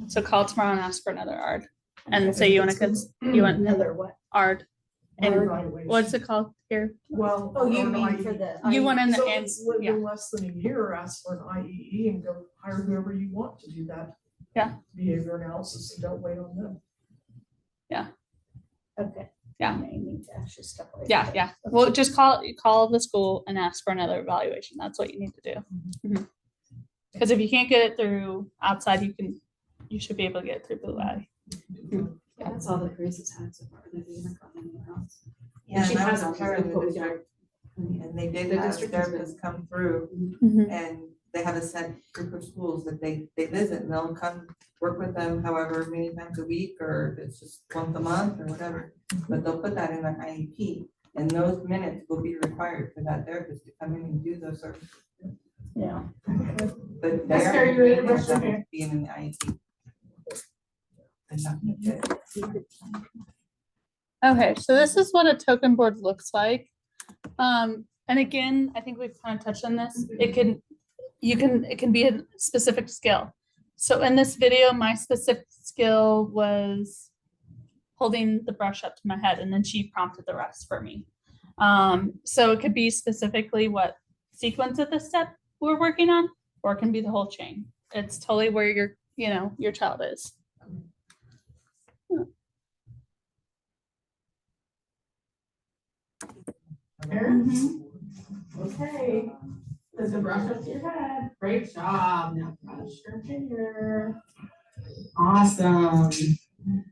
So call tomorrow and ask for another art. And say you want another what? art. And Evaluation. what's it called here? Well. Oh, you or an mean for IE. the. You want in the So end, it's lived yeah. in less than a year, ask for an IEE and go hire whoever you want to do that. Yeah. Behavior analysis and don't wait on them. Okay. Yeah. May need to actually step away. Yeah, yeah. Well, just call the school and ask for another evaluation. That's what you need to do. Because if you can't get it through outside, you should be able to get it through Blue Valley. Yeah, that's all the Grace's had so far. They haven't gotten anywhere else. Yeah, She and I has was a parent in but the we don't. district, and they did The have district has been- therapists come through, and they have a set group of schools that they visit, and they'll come work with them however many times a week, or if it's just once a month or whatever. But they'll put that in their IEP, and those minutes will be required for that therapist to come in and do those services. Yeah. But That's they're fair, you ready to brush your hair? being in the IEP. And not good. Okay, so this is what a token board looks like. And again, I think we've kind of touched on this. It can be a specific skill. So in this video, my specific skill was holding the brush up to my head, and then she prompted the rest for me. So it could be specifically what sequence of the step we're working on, or it can be the whole chain. It's totally where your child is. Okay. There's a brush up to your head. Great job. Now brush your hair. Awesome.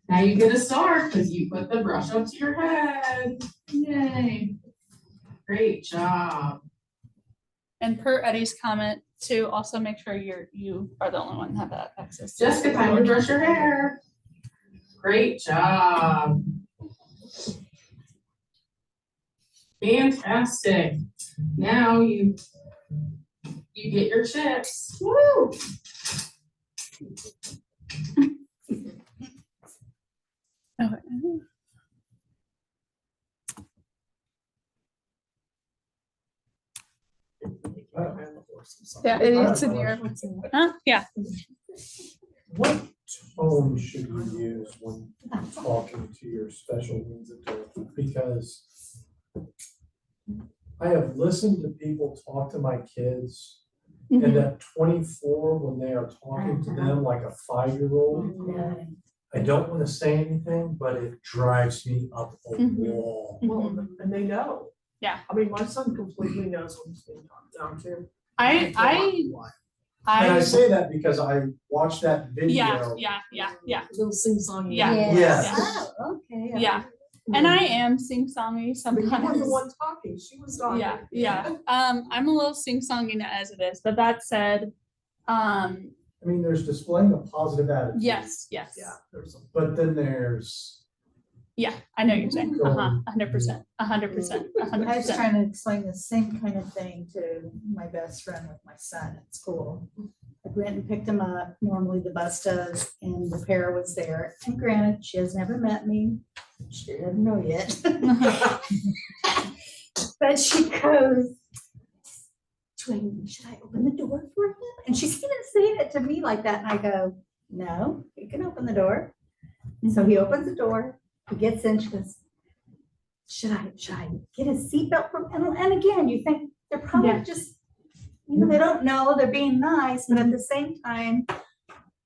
Now you get a star because you put the brush up to your head. Yay. Great job. And per Eddie's comment, to also make sure you are the only one that have that access. to Jessica, time to brush your hair. Great job. Fantastic. Now you get your chips. Woo! Okay. Yeah, it's in your, huh? Yeah. What tone should you use when talking to your special needs adult? Because I have listened to people talk to my kids, and at 24, when they are talking to them like a 5-year-old, I don't want to say anything, but it drives me up a wall. Well, and they know. Yeah. I mean, my son completely knows what he's being talked down to. And I say that because I watched that video. Yeah. Little sing-song. Yeah. Yes. Oh, okay. Yeah. And I am sing-songy But you were sometimes. the one talking, she was talking. Yeah. I'm a little sing-songy as it is, but that said, I mean, there's displaying a positive attitude. yes. Yeah, there's a. But then there's. Yeah, I know what you're saying. Going- 100%. I was trying to explain the same kind of thing to my best friend with my son at school. I went and picked him up, normally the bus does, and the pair was there. And granted, she has never met me. She doesn't know yet. But she goes, should I open the door for him? And she's even saying it to me like that. And I go, no, you can open the door. So he opens the door, he gets in, she goes, should I get his seatbelt from, and again, you think they're probably just, they don't know, they're being nice, but at the same time,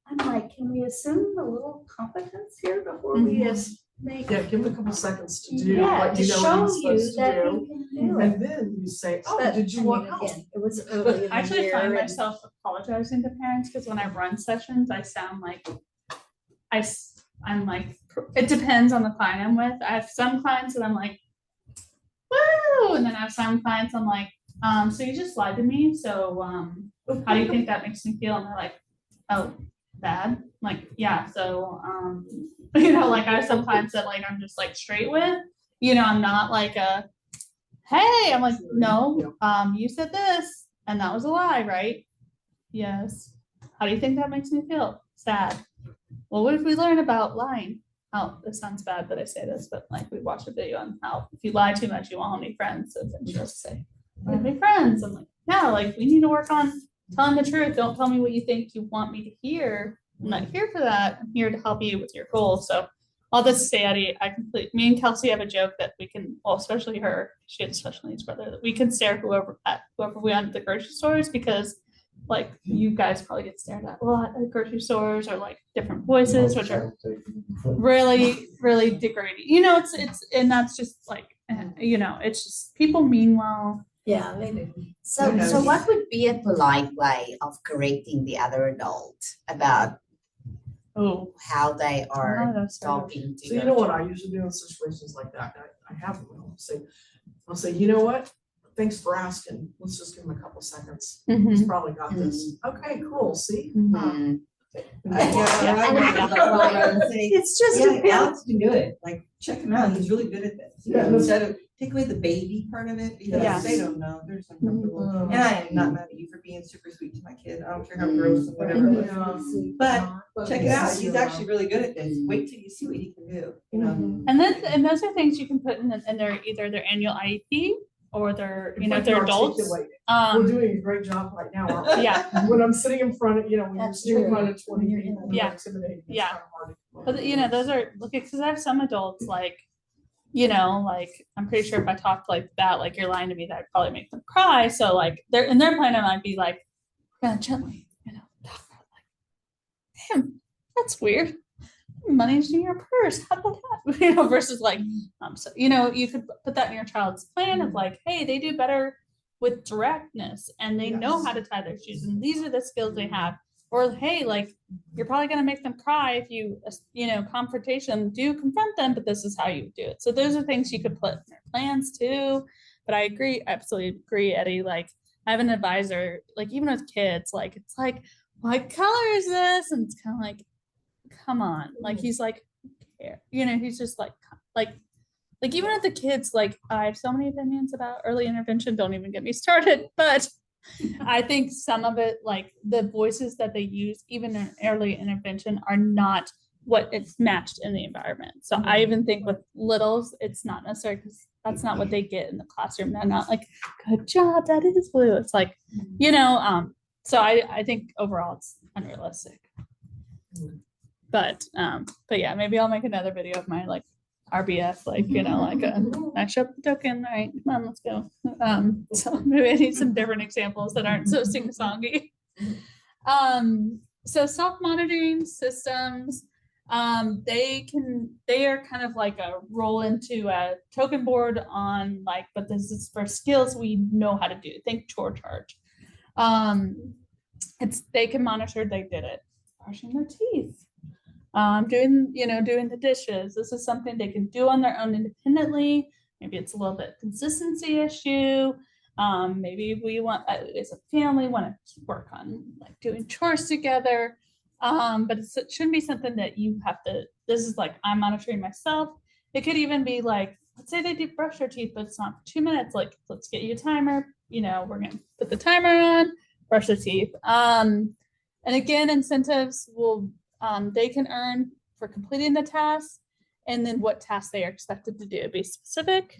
I'm like, can we assume a little competence here before we just make? Yeah, give him a couple seconds to do Yeah, what to you know show what he's you supposed that to he do. can do it. And then you say, oh, But, did you I want mean, help? again, it was early in the I actually year find and- myself apologizing to parents because when I run sessions, I sound like I'm like, it depends on the client I'm with. I have some clients that I'm like, woo, and then I have some clients I'm like, so you just lied to me. So how do you think that makes me feel? And they're like, oh, bad. I'm like, yeah. So like I have some clients that like I'm just like straight with. I'm not like a, hey, I'm like, no, you said this and that was a lie, right? Yes. How do you think that makes me feel? Sad. Well, what if we learn about lying? Oh, this sounds bad that I say this, but like we watched a video on how if you lie too much, you won't have any friends. So then she has to say, want to be friends. I'm like, yeah, like we need to work on telling the truth. Don't tell me what you think you want me to hear. I'm not here for that. I'm here to help you with your goals. So all this to say, Eddie, me and Kelsey have a joke that we can, well, especially her, she had a special needs brother, that we can stare whoever we want at the grocery stores, because like you guys probably get stared at a lot at grocery stores, or like different voices, which are really, really degrading. You know, it's and that's just like, you know, it's just people mean well. Yeah, they do. So what would be a polite way of correcting the other adult about how they are talking to So you know what I usually do in situations like that? I have them. I'll say, you know what? Thanks for asking. Let's just give him a couple seconds. He's probably got this. Okay, cool. See? It's just Alex can do it. Like, check him out. He's really good at this. Yeah. Instead of take away the baby part of it, because they don't know. They're just uncomfortable. And I am not mad at you for being super sweet to my kid. I don't care how gross and whatever. it looks. But check it out. He's actually really good at this. Wait till you see what he can do. You know. And those are things you can put in their either their annual IEP or their, you know, Like their adults. articulate it. We're doing a great job right now. aren't we? Yeah. When I'm sitting in front of, you know, when you're That's sitting in true. front of 20 people, Yeah. you're intimidating. It's Yeah. kinda hard to- But you know, those are, look, because I have some adults like, you know, like I'm pretty sure if I talked like that, like you're lying to me, that'd probably make them cry. So like they're in their plan, I'd be like, yeah, gently, you know, talk about like, damn, that's weird. Money's in your purse. How about that? You know, versus like, so you know, you could put that in your child's plan of like, hey, they do better with directness and they know how to tie their shoes, and these are the skills they have. Or hey, like you're probably gonna make them cry if you know, confrontation, do confront them, but this is how you do it. So those are things you could put in their plans too. But I agree, absolutely agree, Eddie. Like I have an advisor, like even with kids, like it's like, what color is this? And it's kind of like, come on, like he's like, you know, he's just like even with the kids, like I have so many opinions about early intervention. Don't even get me started, but I think some of it, like the voices that they use, even in early intervention, are not what it's matched in the environment. So I even think with littles, it's not necessary because that's not what they get in the classroom. They're not like, good job, that is blue. It's like, you know, so I think overall it's unrealistic. But yeah, maybe I'll make another video of my like RBF, like, you know, like I show up the token, all right, come on, let's go. So maybe I need some different examples that aren't so sing-songy. So self-monitoring systems, they are kind of like a roll into a token board on like, but this is for skills we know how to do. Think chore charge. They can monitor they did it, brushing their teeth, doing the dishes. This is something they can do on their own independently. Maybe it's a little bit consistency issue. Maybe we want, as a family, want to work on like doing chores together. But it shouldn't be something that you have to, this is like, I'm monitoring myself. It could even be like, let's say they do brush their teeth, but it's not for 2 minutes. Like, let's get you a timer. You know, we're going to put the timer on, brush their teeth. And again, incentives will, they can earn for completing the task, and then what tasks they are expected to do. Be specific.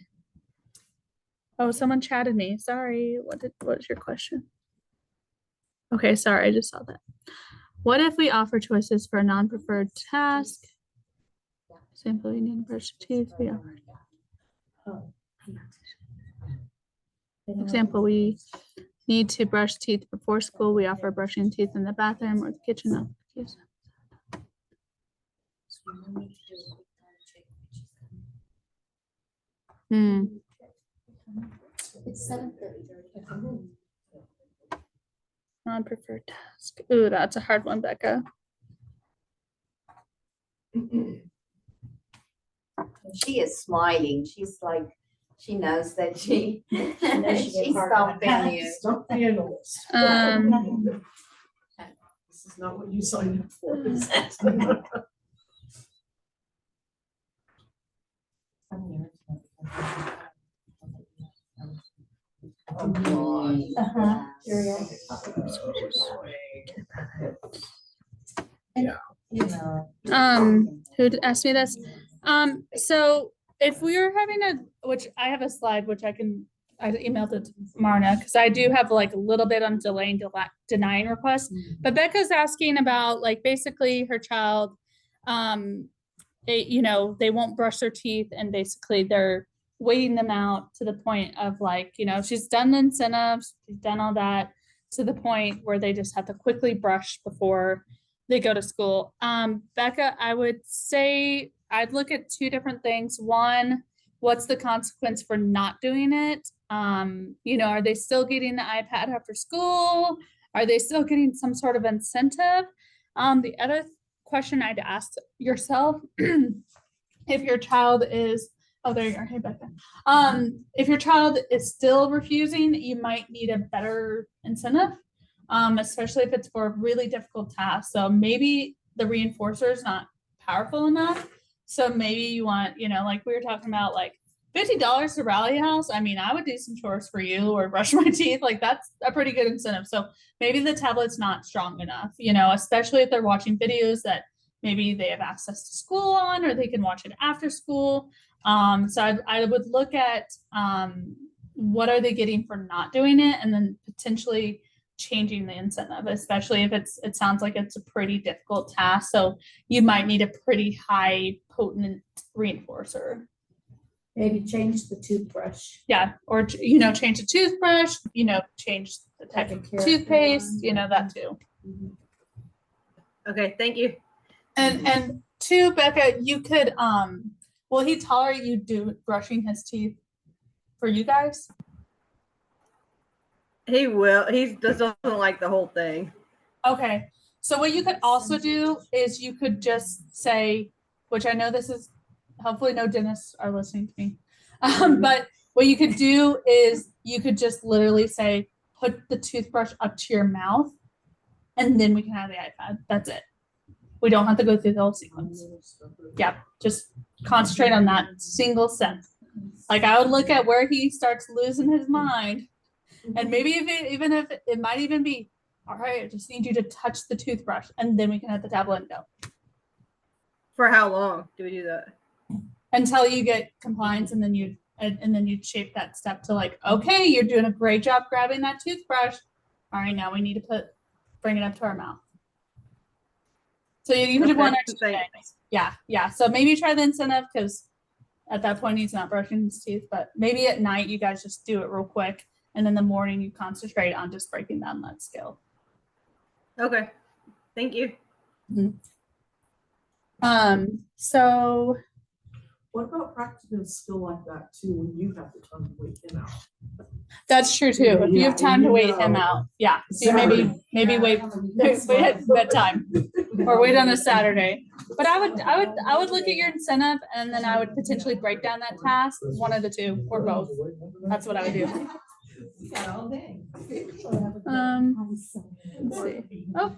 Oh, someone chatted me. Sorry. What was your question? Okay, sorry, I just saw that. What if we offer choices for a non-preferred task? Simply need to brush the teeth. We offer. For example, we need to brush teeth before school. We offer brushing teeth in the bathroom or the kitchen. It's 7:30. Non-preferred task. Ooh, that's a hard one, Becca. She is smiling. She's like, she knows that she's get hard stomping you. Stop the analyst. This is not what you signed up for. is it? Who asked me this? So if we were having which I have a slide which I can I emailed it to Marna because I do have like a little bit on denying requests. But Becca's asking about like basically her child, you know, they won't brush their teeth and basically they're waiting them out to the point of like, you know, she's done the incentives, she's done all that to the point where they just have to quickly brush before they go to school. Becca, I would say I'd look at two different things. One, what's the consequence for not doing it? You know, are they still getting the iPad after school? Are they still getting some sort of incentive? The other question I'd ask yourself, if your child is, oh, there you are. Hey, Becca. If your child is still refusing, you might need a better incentive, especially if it's for a really difficult task. So maybe the reinforcer is not powerful enough. So maybe you want, you know, like we were talking about, like $50 to Rally House. I mean, I would do some chores for you or brush my teeth. Like that's a pretty good incentive. So maybe the tablet's not strong enough, you know, especially if they're watching videos that maybe they have access to school on, or they can watch it after school. So I would look at what are they getting for not doing it, and then potentially changing the incentive, especially if it sounds like it's a pretty difficult task. So you might need a pretty high potent reinforcer. Maybe change the toothbrush. Yeah, or you know, change the toothbrush, you know, change the type Taking of care of toothpaste, them. you know, that too. Okay, thank you. And two, Becca, you could will he tolerate you brushing his teeth for you guys? He will. He just doesn't like the whole thing. Okay. So what you could also do is you could just say, which I know this is, hopefully no dentists are listening to me. But what you could do is you could just literally say, put the toothbrush up to your mouth, and then we can have the iPad. That's it. We don't have to go through the whole sequence. Yeah, just concentrate on that single step. Like I would look at where he starts losing his mind, and maybe even if it might even be, all right, I just need you to touch the toothbrush, and then we can have the tablet and go. For how long do we do that? Until you get compliance, and then you shape that step to like, okay, you're doing a great job grabbing that toothbrush. All right, now we need to bring it up to our mouth. So you do one or two things. Yeah. So maybe try the incentive, because at that point he's not brushing his teeth, but maybe at night you guys just do it real quick, and in the morning you concentrate on just breaking down that skill. Okay, thank you. So What about practicing a skill like that too, when you have the time to wait him out? that's true too. If you have time to wait him out, yeah. So maybe wait at bedtime or wait on a Saturday. But I would look at your incentive, and then I would potentially break down that task, one of the two or both. That's what I would do. Let's see. Oh,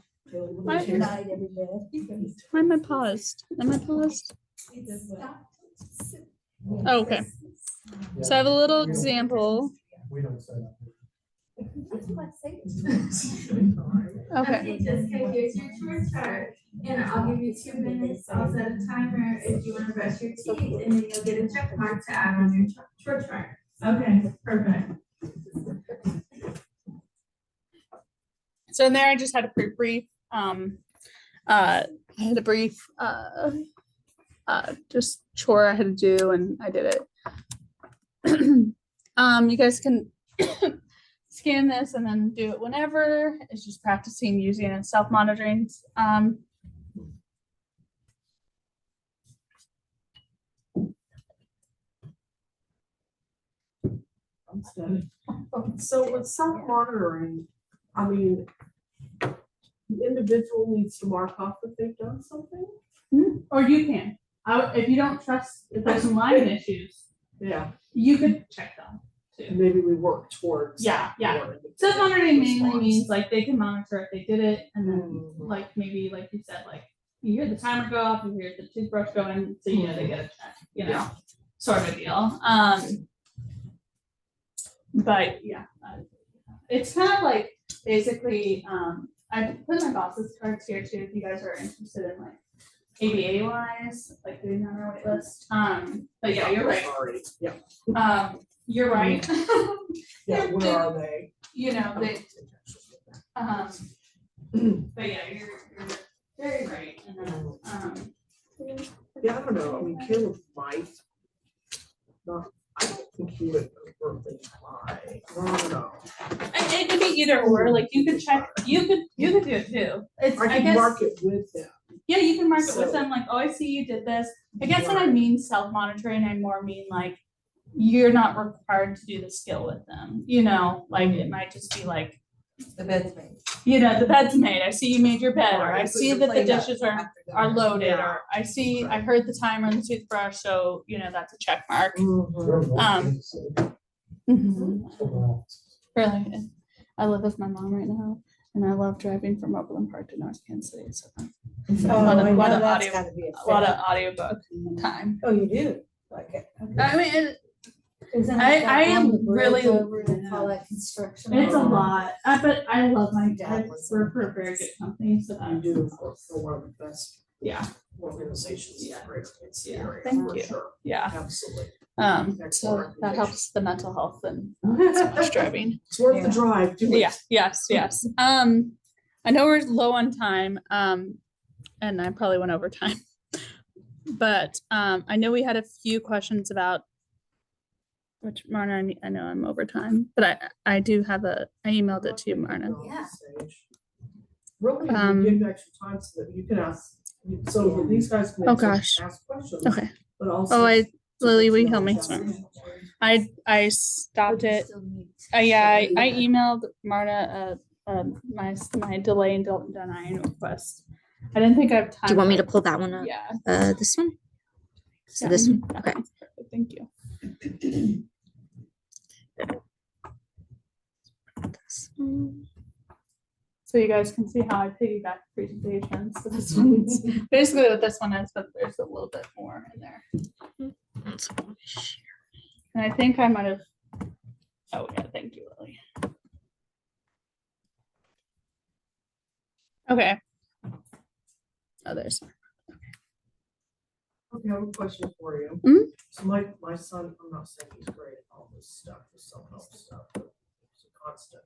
why am I paused? Am I paused? Oh, okay. So I have a little example. We don't say that. Okay. Jessica, here's your chore chart, and I'll give you 2 minutes. I'll set a timer if you want to brush your teeth, and then you'll get a check mark to add on your chore chart. Okay, perfect. So in there, I just had a brief, just chore I had to do, and I did it. You guys can scan this and then do it whenever. It's just practicing using and self-monitoring. So with self-monitoring, I mean, the individual needs to mark off that they've done something? Or you can. If you don't trust, if there's some line issues, Yeah, you could check them too. maybe we work towards. Yeah. more Self-monitoring mainly response. means like they can monitor if they did it, and then like maybe like you said, like you hear the timer go off, you hear the toothbrush going, so you know they get a check, you know, sort of a deal. But yeah, it's kind of like basically, I put my boss's cards here too, if you guys are interested in like ABA wise, like doing that on our wait list. But yeah, you're right. Sorry. Yeah. you're right. Yeah, where are they? You know, they, but yeah, you're very right. And, Yeah, I don't know, I mean, Caleb might. Not, I don't think he would overtly lie, I don't know. it could be either or, like you could check, you could do it too. It's, I I could guess, mark it with them. yeah, you can mark it with So- them, like, oh, I see you did this. I guess when I mean self-monitoring, I more mean like, you're not required to do the skill with them, you know, like it might just be like, The bed's made. you know, the bed's made, I see you made your bed, or I Put see your that the plate up dishes are after dinner. loaded, Yeah. or I see, I heard the timer on the toothbrush, so, you know, that's a check mark. Really, I live with my mom right now, and I love driving from Overland Park to North Kansas City, so Oh, lot of- I know lot of that's audio- gotta be a lot of thing. audiobook time. Oh, you do? Like it? Okay. I mean, Isn't I- that I that am on the bridge really- over, they call that construction? it's a lot, but I love my Dad dad, was- we're for a very good company, so You that, do for one of the best yeah, organizations in Yeah. Greater Kansas Yeah. area, Thank for you. sure, yeah. absolutely. So Excellent that recommendation. helps the mental health and not so much driving. It's worth the Yeah. drive, do it. Yeah, yes. I know we're low on time, and I probably went over time. But, I know we had a few questions about, which Marna, I know I'm over time, but I do have I emailed it to you, Marna. Yeah. Really, Um, you give extra time so that you can ask, so that these guys can Oh, answer- gosh. ask questions. Okay. But also. Oh, Lily, will you help me? Yeah. Sorry. I stopped it. Yeah, I emailed Marta, my delay and denying request. I didn't think I have time. Do you want me for- to pull that one up? Yeah. This one? So Yeah. this one, Mhm. okay. Perfect, thank you. This one. So you guys can see how I piggyback presentations. So this one's basically what this one is, but there's a little bit more in there. That's what I share. And I think I might have, oh yeah, thank you, Lily. Okay. Oh, there's, Okay, I have a question for you. Mhm. So my son, I'm not saying he's great at all this stuff, the self-help stuff, but it's a constant,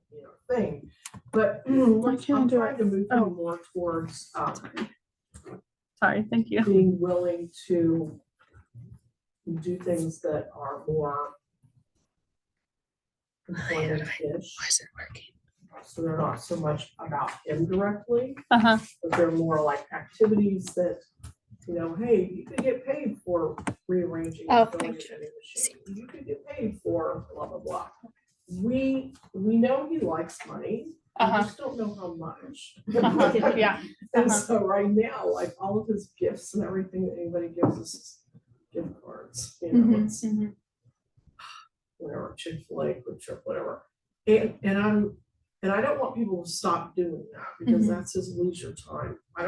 thing. But like, can't I'm do trying it? to move Oh. him more towards, sorry, thank you. being willing to do things that are more employment-ish. Why is it working? So they're not so much about him directly, Uh-huh, but they're more like activities that, hey, you could get paid for rearranging. Oh, and filling thank your vending machine. You could get paid for blah, blah, blah. We know he likes money. We Uh-huh. just don't know how much. uh-huh, yeah. And uh-huh. so right now, like all of his gifts and everything that anybody gives us is gift cards, Mhm, it's mhm. whatever, Chick-fil-A, Quick Trip, whatever. And I don't want people to stop doing that because Mhm. that's his leisure time. I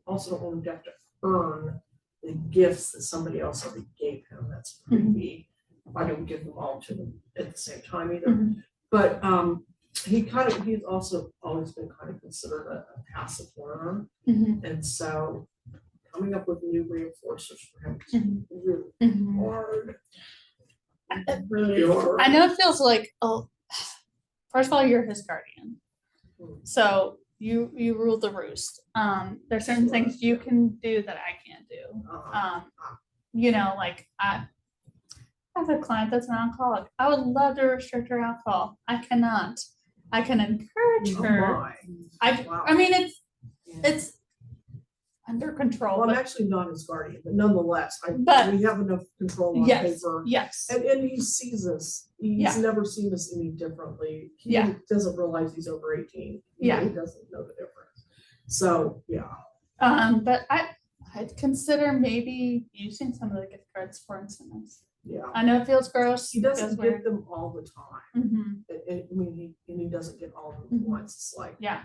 also don't want him to have to earn the gifts that somebody else already gave him. That's creepy. I don't give them all to them at the same time either. Mhm. But he's also always been kind of considered a passive learner. Mhm, And so coming up with new reinforcers for him is Mhm. really mhm. hard. Really hard. I know it feels like, oh, first of all, you're his guardian. So you rule the roost. There's certain things you can do that I can't do. Like I have a client that's an alcoholic. I would love to restrict her alcohol. I cannot. I can encourage Oh her. my. Wow. I mean, it's under control, Well, I'm but actually not his guardian, but nonetheless, But- we have enough control on yes, paper. yes. And he sees us, he's Yeah. never seen us any differently. He Yeah. doesn't realize he's over 18. Yeah. He doesn't know the difference. So, yeah. But I'd consider maybe using some of the gift cards for incentives. Yeah. I know it feels gross. He it feels doesn't weird. get them all the time. Mhm, He doesn't get all of them at Mhm. once. It's like. Yeah,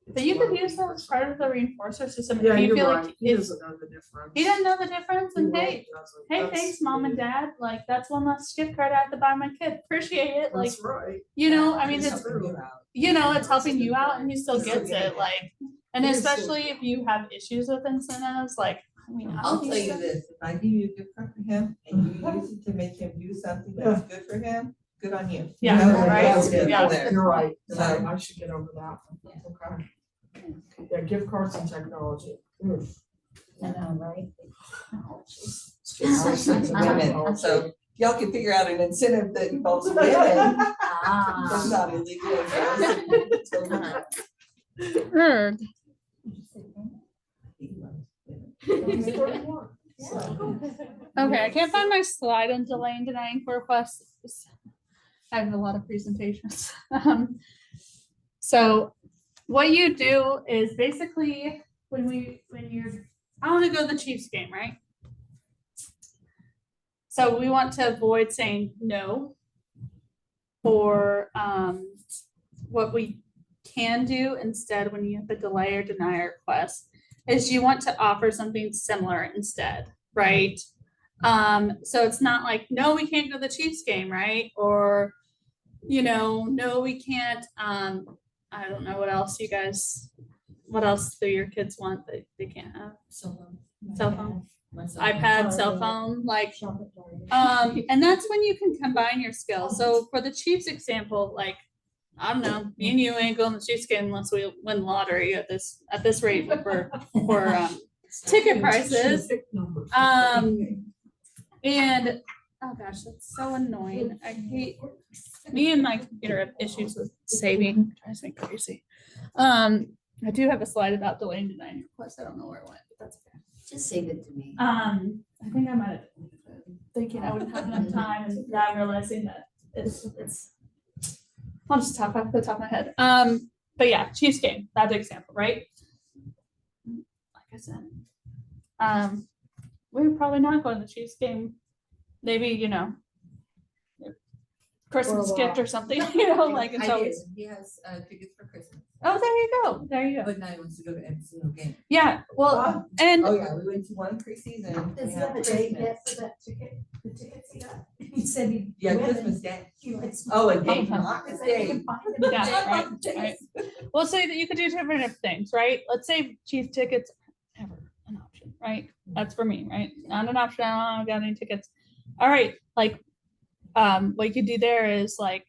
it's but you could one use that as part of the reinforcer system. Yeah, If you you're feel right. like He it's, doesn't know the difference. he doesn't know the difference, He and really hey, doesn't. hey, That's- thanks, mom and dad. Like that's one less gift card I have to buy my kid. Appreciate it. Like That's right. I mean, it's it's helping you out, and he still gets it. Like, and It is so especially if you have issues with incentives, like I mean, I'll be tell you so- this, if I give you a gift card for him and you use it to make him do something that's good for him, good on you. Yeah, You know, right? that's good Yeah. there. You're right. So- I should get over that. Okay. Yeah, gift cards and technology. Oof. I know, right? Women, so y'all can figure out an incentive that involves women. That's not illegal. Heard. Okay, I can't find my slide on delay and denying requests. I have a lot of presentations. So what you do is basically when I want to go to the Chiefs game, right? So we want to avoid saying no for what we can do instead when you have a delay or deny a request is you want to offer something similar instead, right? So it's not like, no, we can't go to the Chiefs game, right? Or, no, we can't, I don't know what else do your kids want that they can't have? Cell phone, iPad, cell phone, like, and that's when you can combine your skills. So for the Chiefs example, like, I don't know, me and you ain't going to the Chiefs game unless we win the lottery at this rate for ticket prices. And oh gosh, that's so annoying. I hate me and my computer have issues with saving. It drives me crazy. I do have a slide about delaying denying requests. I don't know where it went, but that's okay. Just save it to me. I think I might have thinking I would have enough time and now I'm realizing that it's I'll just talk off the top of my head. But yeah, Chiefs game, that's an example, right? Like I said, we're probably not going to the Chiefs game. Maybe, Christmas gift or something, like, and so. He has tickets for Christmas, Oh, there you go. There you go. but now he wants to go to every single game. Yeah, well, and Oh, yeah, we went to one preseason. Does We he had have a date Christmas. yet for that ticket? The tickets he got? He said he. Yeah, went Christmas and Day. he likes- Oh, a date, Okay. not a Because they day. can find it. yeah, right. Well, say that you could do different things, right? Let's say Chiefs tickets are never an option, right? That's for me, right? Not an option. I don't got any tickets. All right, like, what you could do there is like,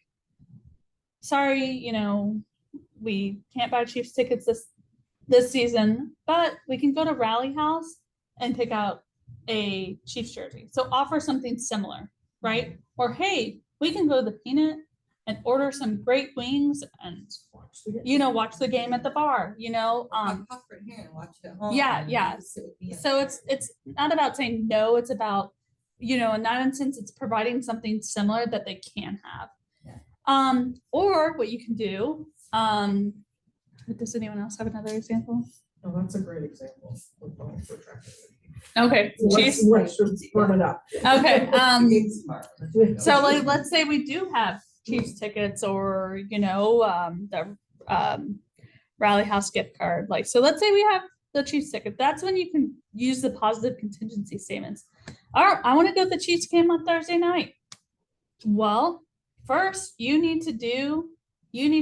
sorry, we can't buy Chiefs tickets this season, but we can go to Rally House and pick out a Chiefs jersey. So offer something similar, right? Or hey, we can go to the Peanut and order some great wings and watch the game at the bar. Popcorn here and watch it at home. Yeah, and yeah. just sit with me. So it's not about saying no, it's about, in that instance, it's providing something similar that they can have. Or what you can do, does anyone else have another example? Oh, that's a great example. Okay, Chiefs. Let's run it up. Okay, It's smart. so like, let's say we do have Chiefs tickets or, the Rally House gift card. Like, so let's say we have the Chiefs ticket. That's when you can use the positive contingency statements. All right, I want to go to the Chiefs game on Thursday night. Well, first you need to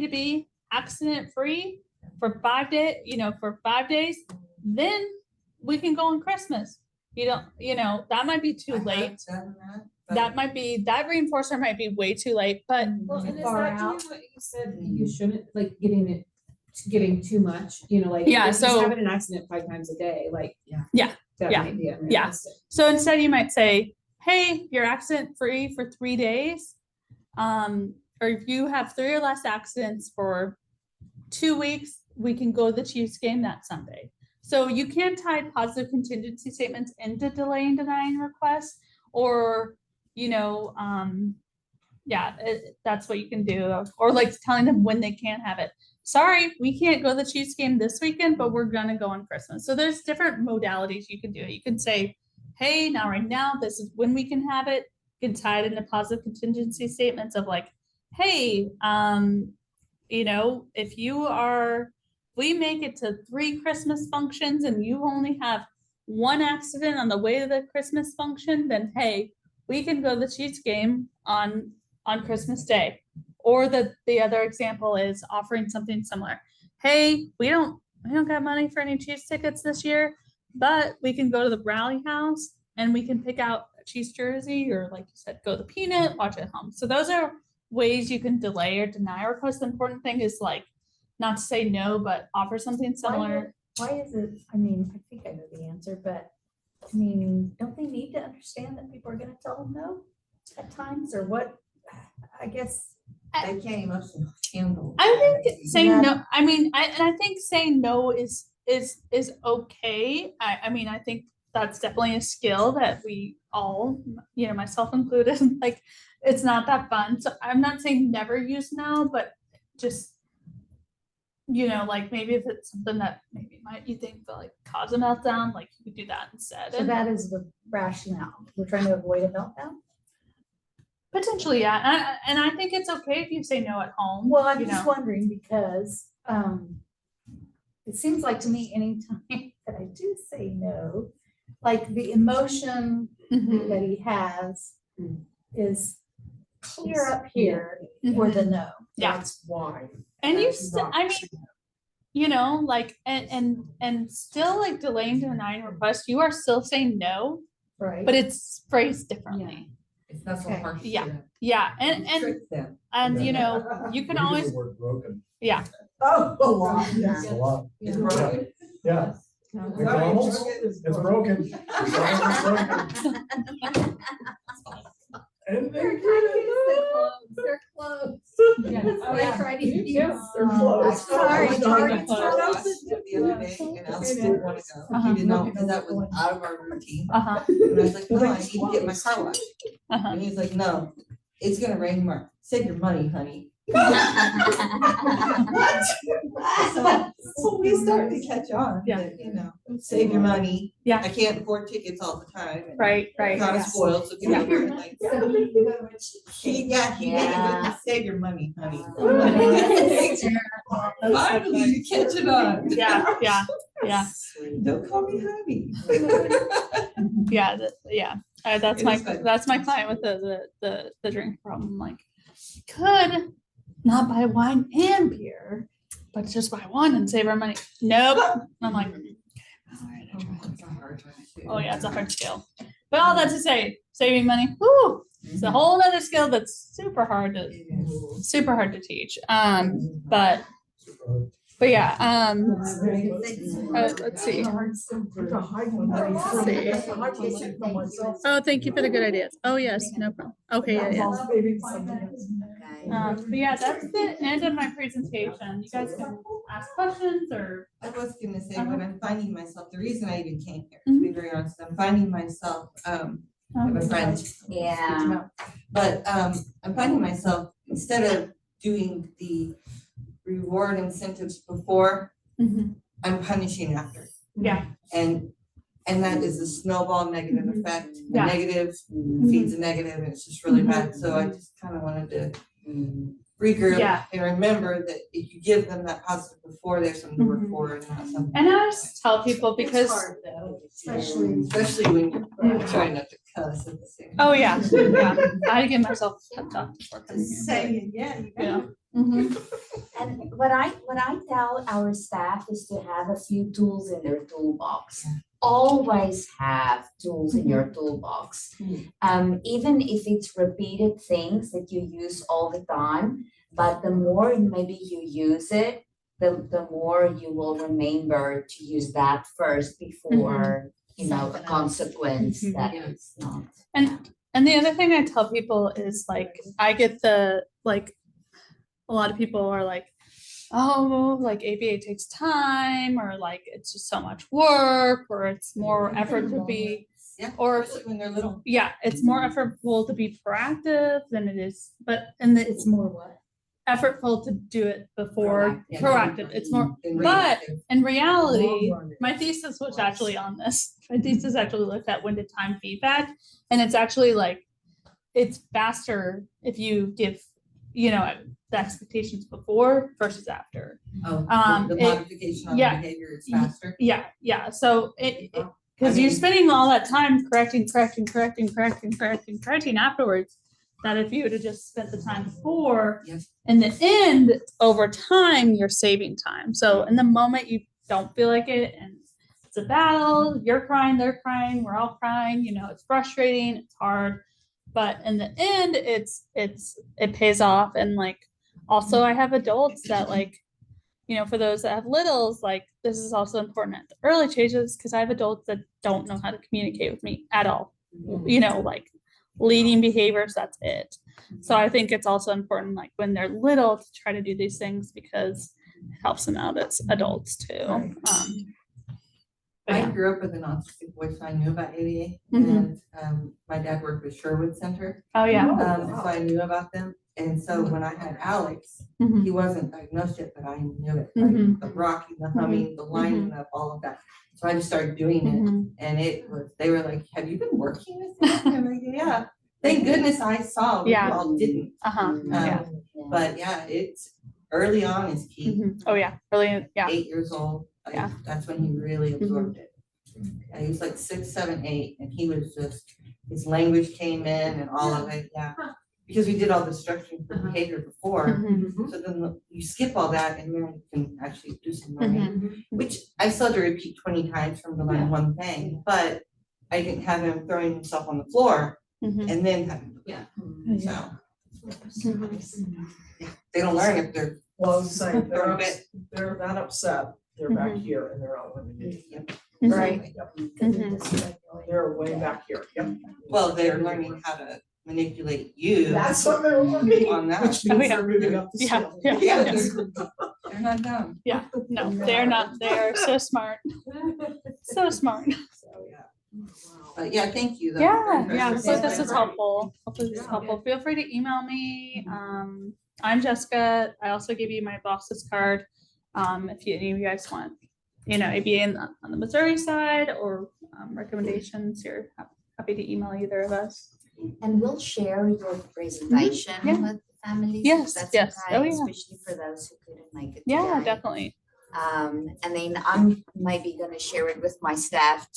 be accident free for 5 days, for 5 days. Then we can go on Christmas. That might be too late. That reinforcer might be way too late, but Well, and is Far that out. doing what you said you shouldn't, like getting too much, like. Yeah, if he's so- having an accident 5 times a day, like. Yeah, That yeah, might be yeah. unrealistic. So instead you might say, hey, you're accident free for 3 days. Or if you have 3 or less accidents for 2 weeks, we can go to the Chiefs game that Sunday. So you can tie positive contingency statements into delay and denying requests, or, that's what you can do. Or like telling them when they can't have it. Sorry, we can't go to the Chiefs game this weekend, but we're gonna go on Christmas. So there's different modalities you can do. You can say, hey, not right now, this is when we can have it. You can tie it into positive contingency statements of like, hey, if we make it to 3 Christmas functions and you only have 1 accident on the way to the Christmas function, then hey, we can go to the Chiefs game on Christmas Day. Or the other example is offering something similar. Hey, we don't got money for any Chiefs tickets this year, but we can go to the Rally House and we can pick out a Chiefs jersey, or like you said, go to the Peanut, watch it at home. So those are ways you can delay or deny a request. The important thing is like not to say no, but offer something similar. Why is it, I mean, I think I know the answer, but I mean, don't they need to understand that people are gonna tell them no at times or what? I guess. They can't emotionally handle. I think saying Yeah. no, I mean, I think saying no is okay. I mean, I think that's definitely a skill that we all, you know, myself included, like, it's not that fun. So I'm not saying never use no, but just, you know, like maybe if it's something that maybe might, you think will like cause a meltdown, like you could do that instead. So And that is the rationale. We're trying to avoid a meltdown? potentially, yeah. And I think it's okay if you say no at home. Well, I'm you just know. wondering because it seems like to me anytime that I do say no, like the emotion Mhm. that he has is clear up here for the no. Yeah. That's why. And you That's still, not- I mean, you know, like, and still like delaying to denying request, you are still saying no, Right. but it's phrased differently. It's not so Okay. harsh. to Yeah. them. Yeah, You and trick them. you know, you can We use always, the word broken. yeah, Oh, a lot, yes. It's a lot. It's Yeah. broken. Yeah, McDonald's, it's broken. McDonald's is broken. And they get it. They're closed. Yes. Oh, I tried to use. Yes, they're closed. Sorry, I sorry. went to Boston the other day and Alice didn't want to go. He didn't know because that was out of our routine. uh-huh, And I was like, no, I need to get my car washed. uh-huh. And he's like, no, it's gonna rain tomorrow. Save your money, honey. So we started to catch on. Yeah. that, you know, save your money. Yeah. I can't afford tickets all the time. and Right, right. Kind of Yeah. spoiled, so get Yeah. over it. Like, So he can go to a cheap he made it Yeah. good to save your money, honey. That's so Finally, funny. you catch it on. Yeah, yeah, yeah, Don't call me honey. yeah, yeah. That's It my, is fun. that's my client with the drink problem, like, could not buy wine and beer, but just buy one and save our money. Nope. I'm like, okay, all right, I tried. It's a hard one too. Oh yeah, it's a hard skill. But all that to say, saving money, whoo, it's a whole other skill that's super hard to teach. But yeah, let's see. Oh, thank you for the good ideas. Oh, yes, no problem. Okay, yeah. But yeah, that's the end of my presentation. You guys can ask questions or. I was gonna say, what I'm finding myself, the reason I even came here, Mm-hmm. to be very honest, I'm finding myself, I have a friend. Yeah. But I'm finding myself, instead of doing the reward incentives before, Mhm. I'm punishing after. Yeah. And that is a snowball negative effect. A Yeah. negative feeds a negative, and it's just really bad. So I just kind of wanted to regroup Yeah. and remember that if you give them that positive before, there's something to work Mhm. for and not something. And I just tell people because. Especially when you're trying not to cuss at the same. Oh, yeah, yeah. I had to give myself a pep talk before coming here. Saying, yeah, you Yeah. got Mhm. And what I tell our staff is to have a few tools in their toolbox. Always have tools in your toolbox. Even if it's repeated things that you use all the time, but the more maybe you use it, the more you will remember to use that first before, you know, a consequence Mhm. that it's not. And the other thing I tell people is like, I get like, a lot of people are like, oh, like ABA takes time, or like it's just so much work, or it's more effort to be, Yeah, or especially when they're little. yeah, it's more effortful to be proactive than it is, but and It's more what? effortful to do it before proactive. It's more, And but reactive. in reality, Long run. my thesis was actually on this. My thesis actually looked at when to time feedback, and it's actually like, it's faster if you give, you know, the expectations before versus after. Oh, Um, the it- modification on the yeah. behavior is faster. Yeah, so because I you're mean- spending all that time correcting afterwards, that if you would have just spent the time before, Yep. in the end, over time, you're saving time. So in the moment you don't feel like it and it's a battle, you're crying, they're crying, we're all crying, you know, it's frustrating, it's hard. but in the end, it pays off. And like, also I have adults that like, you know, for those that have littles, like this is also important at the early stages because I have adults that don't know how to communicate with me at all. You know, like leading behaviors, that's it. So I think it's also important, like when they're little, to try to do these things because it helps them out as adults too. But I yeah. grew up with an autistic boy, so I knew about ABA, Mhm. and my dad worked with Sherwood Center, Oh yeah. so I knew about them. And so when I had Alex, Mhm. he wasn't diagnosed yet, but I knew it, Mhm. like the rocking, the humming, the lining up, all of that. So I just started doing it, Mhm. and it was, they were like, have you been working with him? I'm like, yeah. Thank goodness I saw, we Yeah. all didn't. Yeah. But yeah, it's early on is key. Mhm. Oh yeah. Really. Yeah. 8 years old, like, Yeah. that's when he really absorbed it. And he was like 6, 7, 8, and he was just, his language came in and all of it, yeah. Because we did all the structuring for behavior before, Mhm. so then you skip all that and then you can actually do some learning, which I still had to repeat 20 times from the learn one thing, but I didn't have him throwing himself on the floor Mhm. and then having to. Yeah. So. Yeah, they don't learn if they're. Well, I was saying, They're a bit- they're not upset, they're back Mhm. here and they're out limited. Right. Yep. They're way back here, yep. Well, they're learning how to manipulate you. That's what they're learning, On that. which Oh, means yeah. they're moving up the Yeah. scale. Yeah. Yeah, Yes. they're not dumb. Yeah. No, they're not. They are so smart. So smart. So, yeah. But yeah, thank you. though. Yeah, Very yeah. impressive. So this is helpful. Hopefully this is helpful. Feel free to email me. I'm Jessica. I also give you my boss's card. If any of you guys want, you know, ABA on the Missouri side or recommendations, you're happy to email either of us. And we'll share your presentation Yeah. with families. if Yes, that's yes. okay, Oh, yeah. especially for those who couldn't make it Yeah, today. definitely. And then I'm maybe gonna share it with my staff